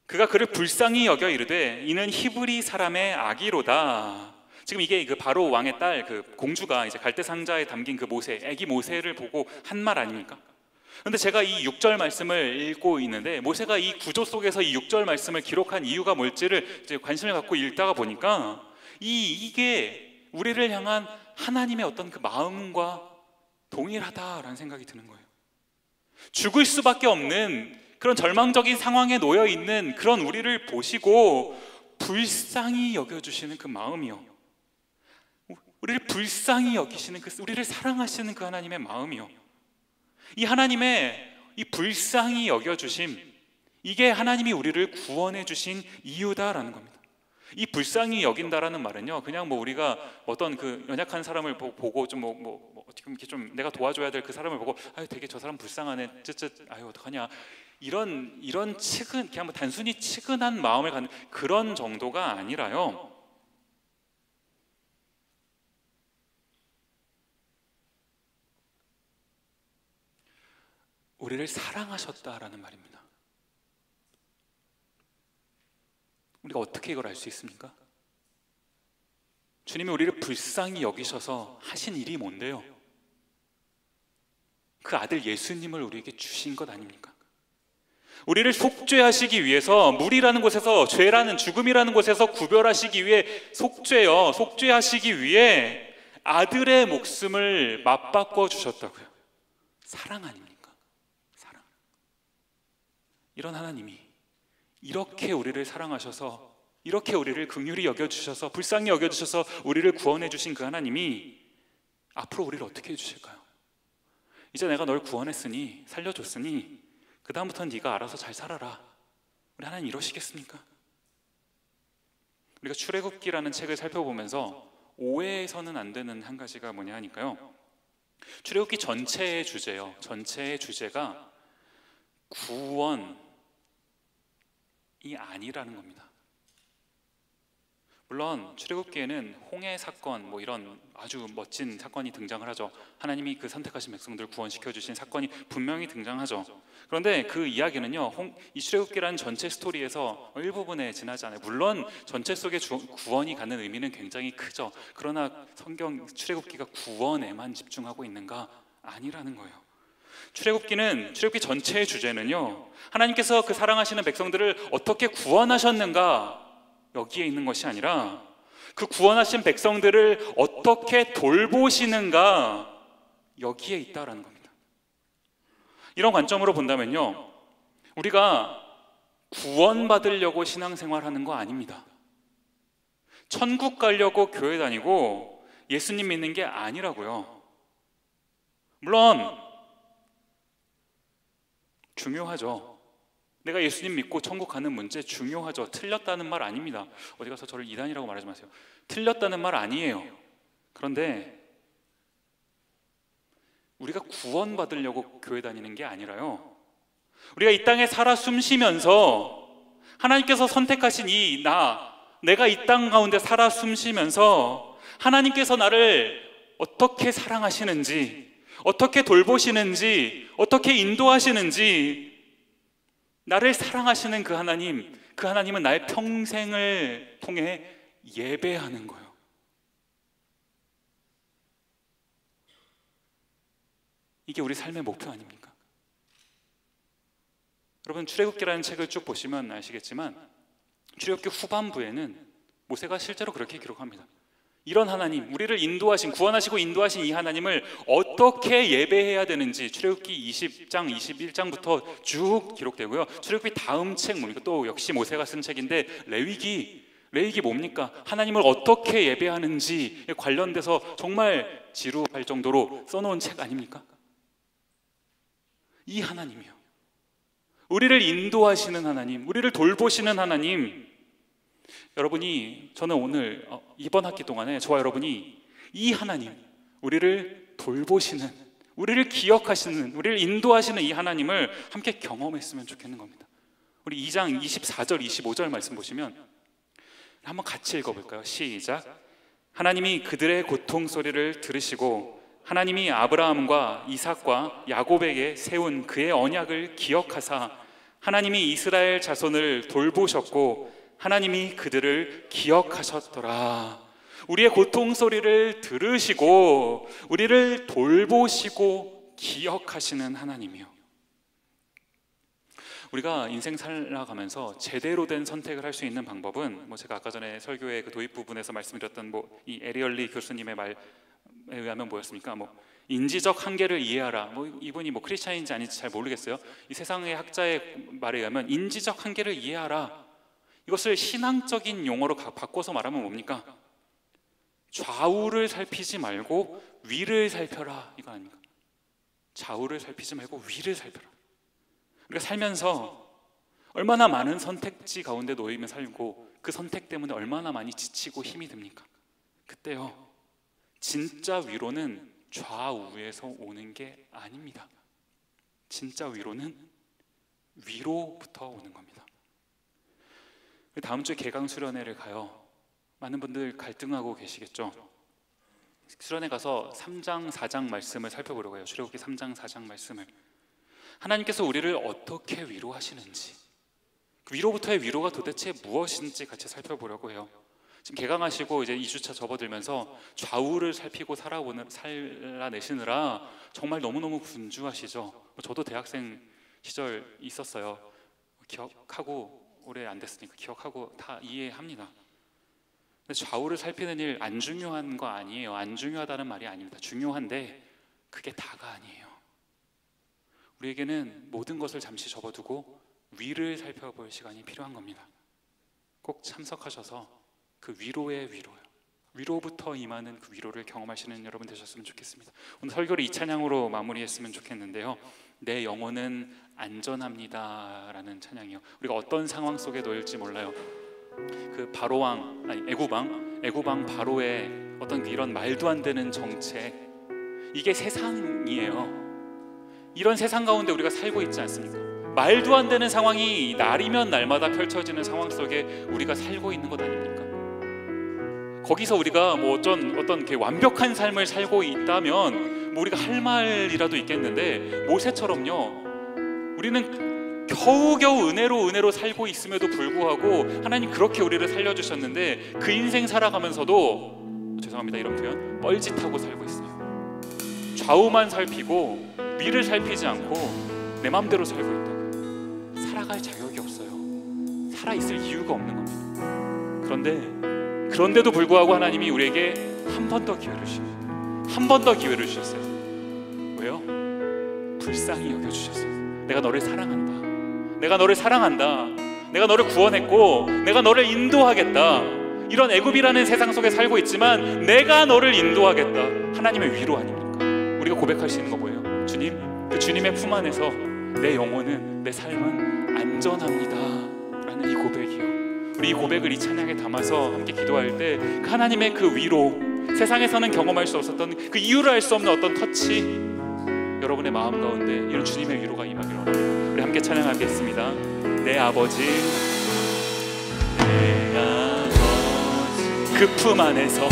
그가 그를 불쌍히 여겨 이르되 이는 히브리 사람의 아기로다. 지금 이게 그 바로 왕의 딸 그 공주가 이제 갈대 상자에 담긴 그 모세, 아기 모세를 보고 한 말 아닙니까? 근데 제가 이 6절 말씀을 읽고 있는데 모세가 이 구조 속에서 이 6절 말씀을 기록한 이유가 뭘지를 이제 관심을 갖고 읽다가 보니까 이게 우리를 향한 하나님의 어떤 그 마음과 동일하다라는 생각이 드는 거예요. 죽을 수밖에 없는 그런 절망적인 상황에 놓여 있는 그런 우리를 보시고 불쌍히 여겨주시는 그 마음이요, 우리를 불쌍히 여기시는 그, 우리를 사랑하시는 그 하나님의 마음이요, 이 하나님의 이 불쌍히 여겨주심, 이게 하나님이 우리를 구원해 주신 이유다라는 겁니다. 이 불쌍히 여긴다라는 말은요, 그냥 뭐 우리가 어떤 그 연약한 사람을 보고 좀 지금 이렇게 좀 내가 도와줘야 될 그 사람을 보고 아유 되게 저 사람 불쌍하네, 쯧쯧, 아유 어떡하냐, 이런 측은 그냥 뭐 단순히 측은한 마음을 갖는 그런 정도가 아니라요, 우리를 사랑하셨다라는 말입니다. 우리가 어떻게 이걸 알 수 있습니까? 주님이 우리를 불쌍히 여기셔서 하신 일이 뭔데요? 그 아들 예수님을 우리에게 주신 것 아닙니까? 우리를 속죄하시기 위해서, 물이라는 곳에서, 죄라는 죽음이라는 곳에서 구별하시기 위해, 속죄하시기 위해 아들의 목숨을 맞바꿔 주셨다고요. 사랑 아닙니까? 사랑. 이런 하나님이 이렇게 우리를 사랑하셔서, 이렇게 우리를 긍휼히 여겨주셔서, 불쌍히 여겨주셔서 우리를 구원해 주신 그 하나님이 앞으로 우리를 어떻게 해주실까요? 이제 내가 널 구원했으니, 살려줬으니 그 다음부터는 네가 알아서 잘 살아라, 우리 하나님 이러시겠습니까? 우리가 출애굽기라는 책을 살펴보면서 오해해서는 안 되는 한 가지가 뭐냐 하니까요, 출애굽기 전체의 주제요, 전체의 주제가 구원이 아니라는 겁니다. 물론 출애굽기에는 홍해 사건, 뭐 이런 아주 멋진 사건이 등장을 하죠. 하나님이 그 선택하신 백성들을 구원시켜 주신 사건이 분명히 등장하죠. 그런데 그 이야기는요, 이 출애굽기라는 전체 스토리에서 일부분에 지나지 않아요. 물론 전체 속에 구원이 갖는 의미는 굉장히 크죠. 그러나 성경 출애굽기가 구원에만 집중하고 있는가? 아니라는 거예요. 출애굽기 전체의 주제는요, 하나님께서 그 사랑하시는 백성들을 어떻게 구원하셨는가, 여기에 있는 것이 아니라 그 구원하신 백성들을 어떻게 돌보시는가, 여기에 있다라는 겁니다. 이런 관점으로 본다면요, 우리가 구원받으려고 신앙생활하는 거 아닙니다. 천국 가려고 교회 다니고 예수님 믿는 게 아니라고요. 물론 중요하죠. 내가 예수님 믿고 천국 가는 문제 중요하죠. 틀렸다는 말 아닙니다. 어디 가서 저를 이단이라고 말하지 마세요. 틀렸다는 말 아니에요. 그런데 우리가 구원받으려고 교회 다니는 게 아니라요, 우리가 이 땅에 살아 숨쉬면서 하나님께서 선택하신 내가 이 땅 가운데 살아 숨쉬면서 하나님께서 나를 어떻게 사랑하시는지, 어떻게 돌보시는지, 어떻게 인도하시는지, 나를 사랑하시는 그 하나님은 나의 평생을 통해 예배하는 거예요. 이게 우리 삶의 목표 아닙니까? 여러분, 출애굽기라는 책을 쭉 보시면 아시겠지만 출애굽기 후반부에는 모세가 실제로 그렇게 기록합니다. 이런 하나님, 우리를 인도하신, 구원하시고 인도하신 이 하나님을 어떻게 예배해야 되는지 출애굽기 20장, 21장부터 쭉 기록되고요. 출애굽기 다음 책 뭡니까? 또 역시 모세가 쓴 책인데 레위기 뭡니까? 하나님을 어떻게 예배하는지에 관련돼서 정말 지루할 정도로 써놓은 책 아닙니까? 이 하나님이요, 우리를 인도하시는 하나님, 우리를 돌보시는 하나님, 저는 오늘 이번 학기 동안에 저와 여러분이 이 하나님, 우리를 돌보시는, 우리를 기억하시는, 우리를 인도하시는 이 하나님을 함께 경험했으면 좋겠는 겁니다. 우리 2장 24절 25절 말씀 보시면 한번 같이 읽어볼까요? 시작. 하나님이 그들의 고통 소리를 들으시고 하나님이 아브라함과 이삭과 야곱에게 세운 그의 언약을 기억하사 하나님이 이스라엘 자손을 돌보셨고 하나님이 그들을 기억하셨더라. 우리의 고통 소리를 들으시고 우리를 돌보시고 기억하시는 하나님이요. 우리가 인생 살아가면서 제대로 된 선택을 할 수 있는 방법은 제가 아까 전에 설교의 그 도입 부분에서 말씀드렸던 이 에리얼리 교수님의 말에 의하면 뭐였습니까? 인지적 한계를 이해하라. 이분이 크리스찬인지 아닌지 잘 모르겠어요. 이 세상의 학자의 말에 의하면 인지적 한계를 이해하라. 이것을 신앙적인 용어로 바꿔서 말하면 뭡니까? 좌우를 살피지 말고 위를 살펴라, 이거 아닙니까? 좌우를 살피지 말고 위를 살펴라. 우리가 살면서 얼마나 많은 선택지 가운데 놓이며 살고 그 선택 때문에 얼마나 많이 지치고 힘이 듭니까? 그때요, 진짜 위로는 좌우에서 오는 게 아닙니다. 진짜 위로는 위로부터 오는 겁니다. 다음 주에 개강 수련회를 가요. 많은 분들 갈등하고 계시겠죠? 수련회 가서 3장 4장 말씀을 살펴보려고 해요. 출애굽기 3장 4장 말씀을. 하나님께서 우리를 어떻게 위로하시는지, 그 위로부터의 위로가 도대체 무엇인지 같이 살펴보려고 해요. 지금 개강하시고 이제 2주차 접어들면서 좌우를 살피고 살아내시느라 정말 너무너무 분주하시죠. 저도 대학생 시절 있었어요. 기억하고, 오래 안 됐으니까 기억하고 다 이해합니다. 근데 좌우를 살피는 일 안 중요한 거 아니에요. 안 중요하다는 말이 아닙니다. 중요한데 그게 다가 아니에요. 우리에게는 모든 것을 잠시 접어두고 위를 살펴볼 시간이 필요한 겁니다. 꼭 참석하셔서 그 위로의 위로요, 위로부터 임하는 그 위로를 경험하시는 여러분 되셨으면 좋겠습니다. 오늘 설교를 이 찬양으로 마무리했으면 좋겠는데요. 내 영혼은 안전합니다 라는 찬양이요. 우리가 어떤 상황 속에 놓일지 몰라요. 그 바로왕, 애굽왕 바로의 어떤 이런 말도 안 되는 정책, 이게 세상이에요. 이런 세상 가운데 우리가 살고 있지 않습니까? 말도 안 되는 상황이 날이면 날마다 펼쳐지는 상황 속에 우리가 살고 있는 것 아닙니까? 거기서 우리가 어떤 완벽한 삶을 살고 있다면 우리가 할 말이라도 있겠는데, 모세처럼요, 우리는 겨우겨우 은혜로 살고 있음에도 불구하고 하나님 그렇게 우리를 살려주셨는데 그 인생 살아가면서도, 죄송합니다 이런 표현, 뻘짓하고 살고 있어요. 좌우만 살피고 위를 살피지 않고 내 마음대로 살고 있다고요. 살아갈 자격이 없어요. 살아있을 이유가 없는 겁니다. 그런데도 불구하고 하나님이 우리에게 한 번 더 기회를 주셨어요. 한 번 더 기회를 주셨어요. 왜요? 불쌍히 여겨주셨어요. 내가 너를 사랑한다. 내가 너를 사랑한다. 내가 너를 구원했고 내가 너를 인도하겠다. 이런 애굽이라는 세상 속에 살고 있지만 내가 너를 인도하겠다. 하나님의 위로 아닙니까? 우리가 고백할 수 있는 거 뭐예요? 주님, 그 주님의 품 안에서 내 영혼은, 내 삶은 안전합니다 라는 이 고백이요. 우리 이 고백을 이 찬양에 담아서 함께 기도할 때 그 하나님의 그 위로, 세상에서는 경험할 수 없었던 그 이유를 알 수 없는 어떤 터치, 여러분의 마음 가운데 이런 주님의 위로가 임하기를 원합니다. 우리 함께 찬양하겠습니다. 내 아버지, 내 아버지, 그 품 안에서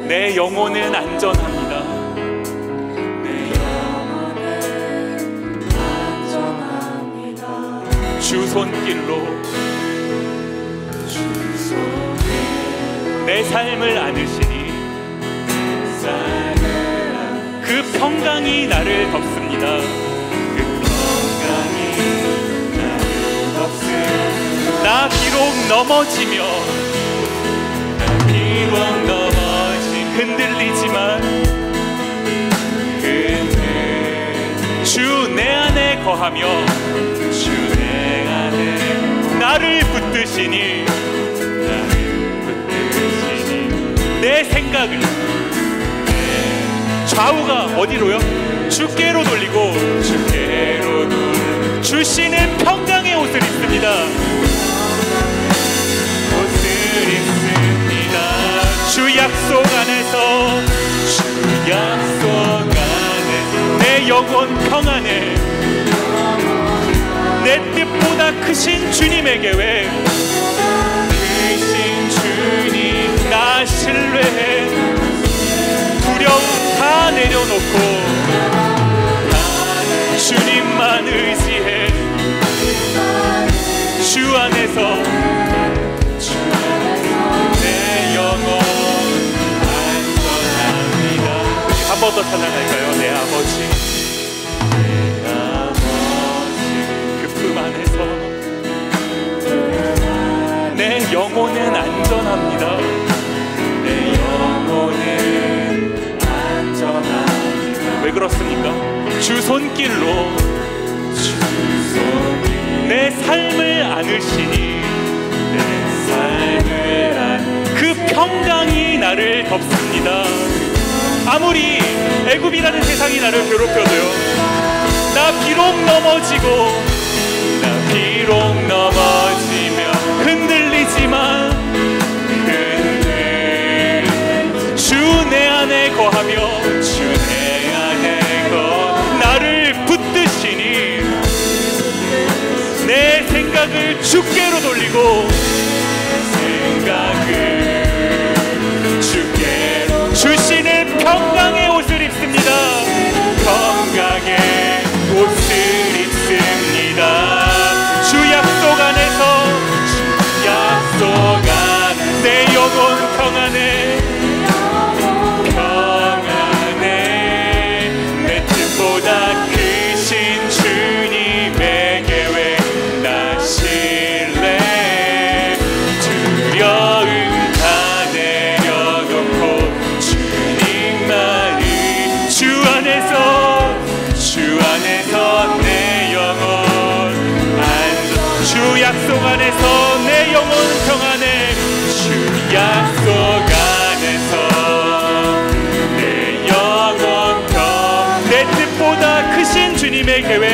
내 영혼은 안전합니다. 내 영혼은 안전합니다. 주 손길로 내 삶을 안으시니 그 평강이 나를 덮습니다. 그 평강이 나를 덮습니다. 나 비록 넘어지며 흔들리지만 주 내 안에 거하며 주 내 안에 나를 붙드시니 내 생각을 좌우가 어디로요? 주께로 돌리고 주시는 평강의 옷을 입습니다. 옷을 입습니다. 주 약속 안에서 영혼 평안해. 내 뜻보다 크신 주님의 계획, 크신 주님 나 신뢰해. 두려움 다 내려놓고 주님만 의지해. 주 안에서 내 영혼 안전합니다. 한 번 더 찬양할까요? 내 아버지, 내 아버지 그 품 안에서 내 영혼은 안전합니다. 내 영혼은 안전합니다. 왜 그렇습니까? 주 손길로 내 삶을 안으시니 내 삶을 안 그 평강이 나를 덮습니다. 아무리 애굽이라는 세상이 나를 괴롭혀도요, 나 비록 넘어지며 흔들리지만 주 내 안에 거하며 주 내 안에 나를 붙드시니 내 생각을 주께로 돌리고 주께로 주시는 평강의 옷을 입습니다. 평강의 옷을 입습니다. 주 약속 안에서 내 영혼 평안해. 내 뜻보다 크신 주님의 계획 나 신뢰. 두려움 다 내려놓고 주님만이 주 안에서 내 영혼 안전. 주 약속 안에서 내 영혼 평안해. 주 약속 안에서 내 영혼 평. 내 뜻보다 크신 주님의 계획,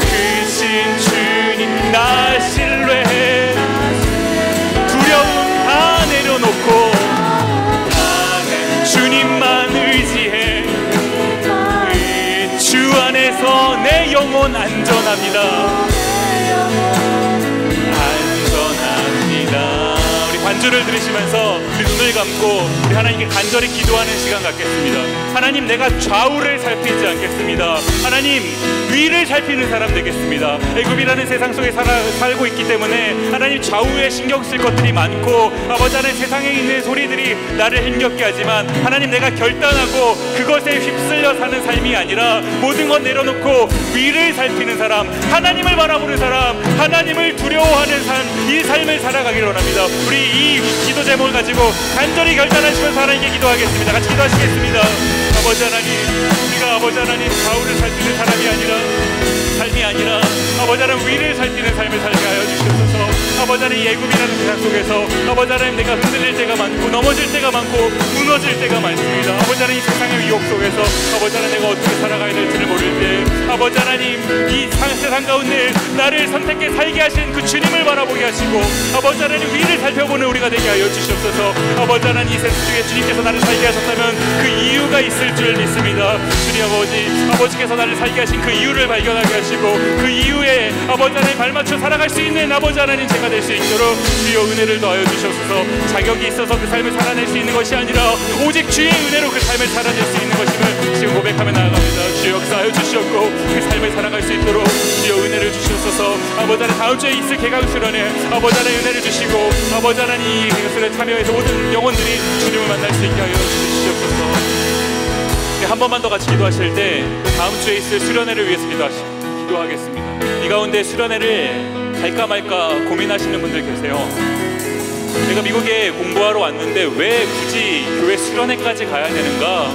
크신 주님 나 신뢰해. 두려움 다 내려놓고 주님만 의지해. 주 안에서 내 영혼 안전합니다. 반주를 들으시면서 우리 눈을 감고 우리 하나님께 간절히 기도하는 시간 갖겠습니다. 하나님, 내가 좌우를 살피지 않겠습니다. 하나님, 위를 살피는 사람 되겠습니다. 애굽이라는 세상 속에 살고 있기 때문에 하나님, 좌우에 신경 쓸 것들이 많고 아버지 하나님, 세상에 있는 소리들이 나를 힘겹게 하지만 하나님, 내가 결단하고 그것에 휩쓸려 사는 삶이 아니라 모든 것 내려놓고 위를 살피는 사람, 하나님을 바라보는 사람, 하나님을 두려워하는 삶, 이 삶을 살아가기를 원합니다. 우리 이 기도 제목을 가지고 간절히 결단하시면서 하나님께 기도하겠습니다. 같이 기도하시겠습니다. 아버지 하나님, 우리가 아버지 하나님 좌우를 살피는 사람이 아니라 삶이 아니라 아버지 하나님 위를 살피는 삶을 살게 하여 주시옵소서. 아버지 하나님, 애굽이라는 세상 속에서 아버지 하나님, 내가 흔들릴 때가 많고 넘어질 때가 많고 무너질 때가 많습니다. 아버지 하나님, 세상의 위협 속에서 아버지 하나님, 내가 어떻게 살아가야 될지를 모를 때 아버지 하나님, 이 세상 가운데 나를 선택해 살게 하신 그 주님을 바라보게 하시고 아버지 하나님, 위를 살펴보는 우리가 되게 하여 주시옵소서. 아버지 하나님, 이 세상 속에 주님께서 나를 살게 하셨다면 그 이유가 있을 줄 믿습니다. 주님 아버지께서 나를 살게 하신 그 이유를 발견하게 하시고 그 이유에 아버지 하나님 발맞춰 살아갈 수 있는 아버지 하나님 제가 될 수 있도록 주여 은혜를 더하여 주시옵소서. 자격이 있어서 그 삶을 살아낼 수 있는 것이 아니라 오직 주의 은혜로 그 삶을 살아낼 수 있는 것임을 지금 고백하며 나아갑니다. 주여 역사하여 주시옵고 그 삶을 살아갈 수 있도록 주여 은혜를 주시옵소서. 아버지 하나님, 다음 주에 있을 개강수련회 아버지 하나님 은혜를 주시고 아버지 하나님, 이 개강수련회 참여해서 모든 영혼들이 주님을 만날 수 있게 하여 주시옵소서. 한 번만 더 같이 기도하실 때 다음 주에 있을 수련회를 위해서 기도하겠습니다. 이 가운데 수련회를 갈까 말까 고민하시는 분들 계세요. 내가 미국에 공부하러 왔는데 왜 굳이 교회 수련회까지 가야 되는가?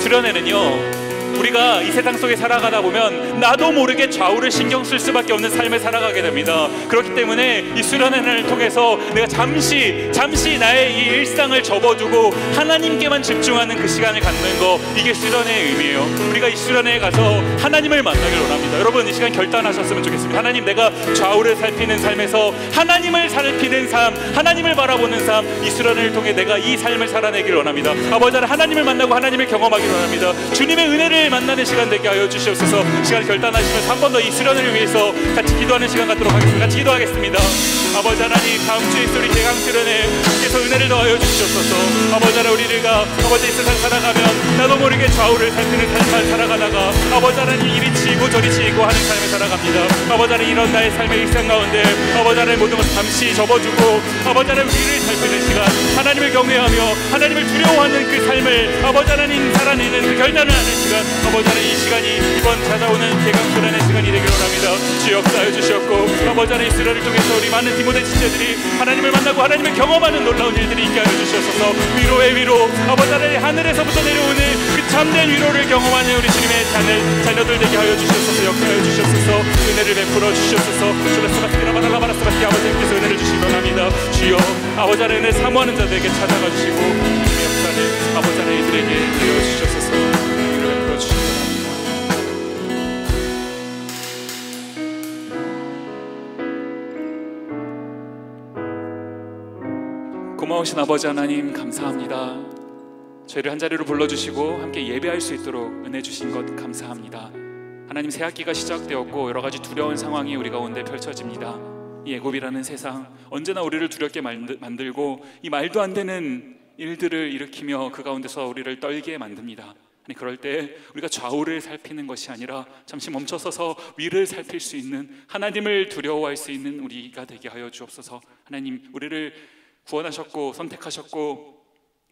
수련회는요, 우리가 이 세상 속에 살아가다 보면 나도 모르게 좌우를 신경 쓸 수밖에 없는 삶을 살아가게 됩니다. 그렇기 때문에 이 수련회를 통해서 내가 잠시 나의 이 일상을 접어두고 하나님께만 집중하는 그 시간을 갖는 거, 이게 수련회의 의미예요. 우리가 이 수련회에 가서 하나님을 만나길 원합니다. 여러분, 이 시간 결단하셨으면 좋겠습니다. 하나님, 내가 좌우를 살피는 삶에서 하나님을 살피는 삶, 하나님을 바라보는 삶, 이 수련회를 통해 내가 이 삶을 살아내길 원합니다. 아버지 하나님을 만나고 하나님을 경험하길 원합니다. 주님의 은혜를 매일매일 만나는 시간 되게 하여 주시옵소서. 시간을 결단하시면서 한 번 더 이 수련을 위해서 같이 기도하는 시간 갖도록 하겠습니다. 같이 기도하겠습니다. 아버지 하나님, 다음 주에 있을 우리 개강 수련에 주께서 은혜를 더하여 주시옵소서. 아버지 하나님, 우리가 아버지 이 세상 살아가면 나도 모르게 좌우를 살피는 삶을 살아가다가 아버지 하나님 이리 치이고 저리 치이고 하는 삶을 살아갑니다. 아버지 하나님, 이런 나의 삶의 일상 가운데 아버지 하나님 모든 것을 잠시 접어주고 아버지 하나님 위를 살피는 시간, 하나님을 경외하며 하나님을 두려워하는 그 삶을 아버지 하나님 살아내는 그 결단을 하는 시간, 아버지 하나님 이 시간이 이번 찾아오는 개강 수련의 시간이 되기를 원합니다. 주여 역사하여 주셨고 아버지 하나님 이 수련을 통해서 우리 많은 디모데 지체들이 하나님을 만나고 하나님을 경험하는 놀라운 일들이 있게 하여 주시옵소서. 위로의 위로, 아버지 하나님 하늘에서부터 내려오는 그 참된 위로를 경험하는 우리 주님의 자녀들 되게 하여 주시옵소서. 역사하여 주시옵소서. 은혜를 베풀어 주시옵소서. 줄라스바티라바라바라스바티 아버지께서 은혜를 주시기 원합니다. 주여 아버지 하나님 은혜 사모하는 자들에게 찾아가 주시고 주님의 역사를 아버지 하나님 이들에게 되어 주시옵소서. 은혜를 베풀어 주시기 원합니다. 고마우신 아버지 하나님 감사합니다. 저희를 한자리로 불러주시고 함께 예배할 수 있도록 은혜 주신 것 감사합니다. 하나님, 새 학기가 시작되었고 여러 가지 두려운 상황이 우리 가운데 펼쳐집니다. 이 애굽이라는 세상 언제나 우리를 두렵게 만들고 이 말도 안 되는 일들을 일으키며 그 가운데서 우리를 떨게 만듭니다. 아니, 그럴 때 우리가 좌우를 살피는 것이 아니라 잠시 멈춰서서 위를 살필 수 있는, 하나님을 두려워할 수 있는 우리가 되게 하여 주옵소서. 하나님, 우리를 구원하셨고 선택하셨고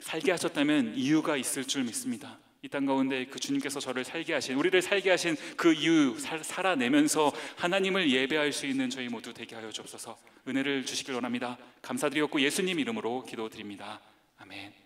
살게 하셨다면 이유가 있을 줄 믿습니다. 이 땅 가운데 그 주님께서 저를 살게 하신, 우리를 살게 하신 그 이유 살아내면서 하나님을 예배할 수 있는 저희 모두 되게 하여 주옵소서. 은혜를 주시길 원합니다. 감사드리었고 예수님 이름으로 기도드립니다. 아멘.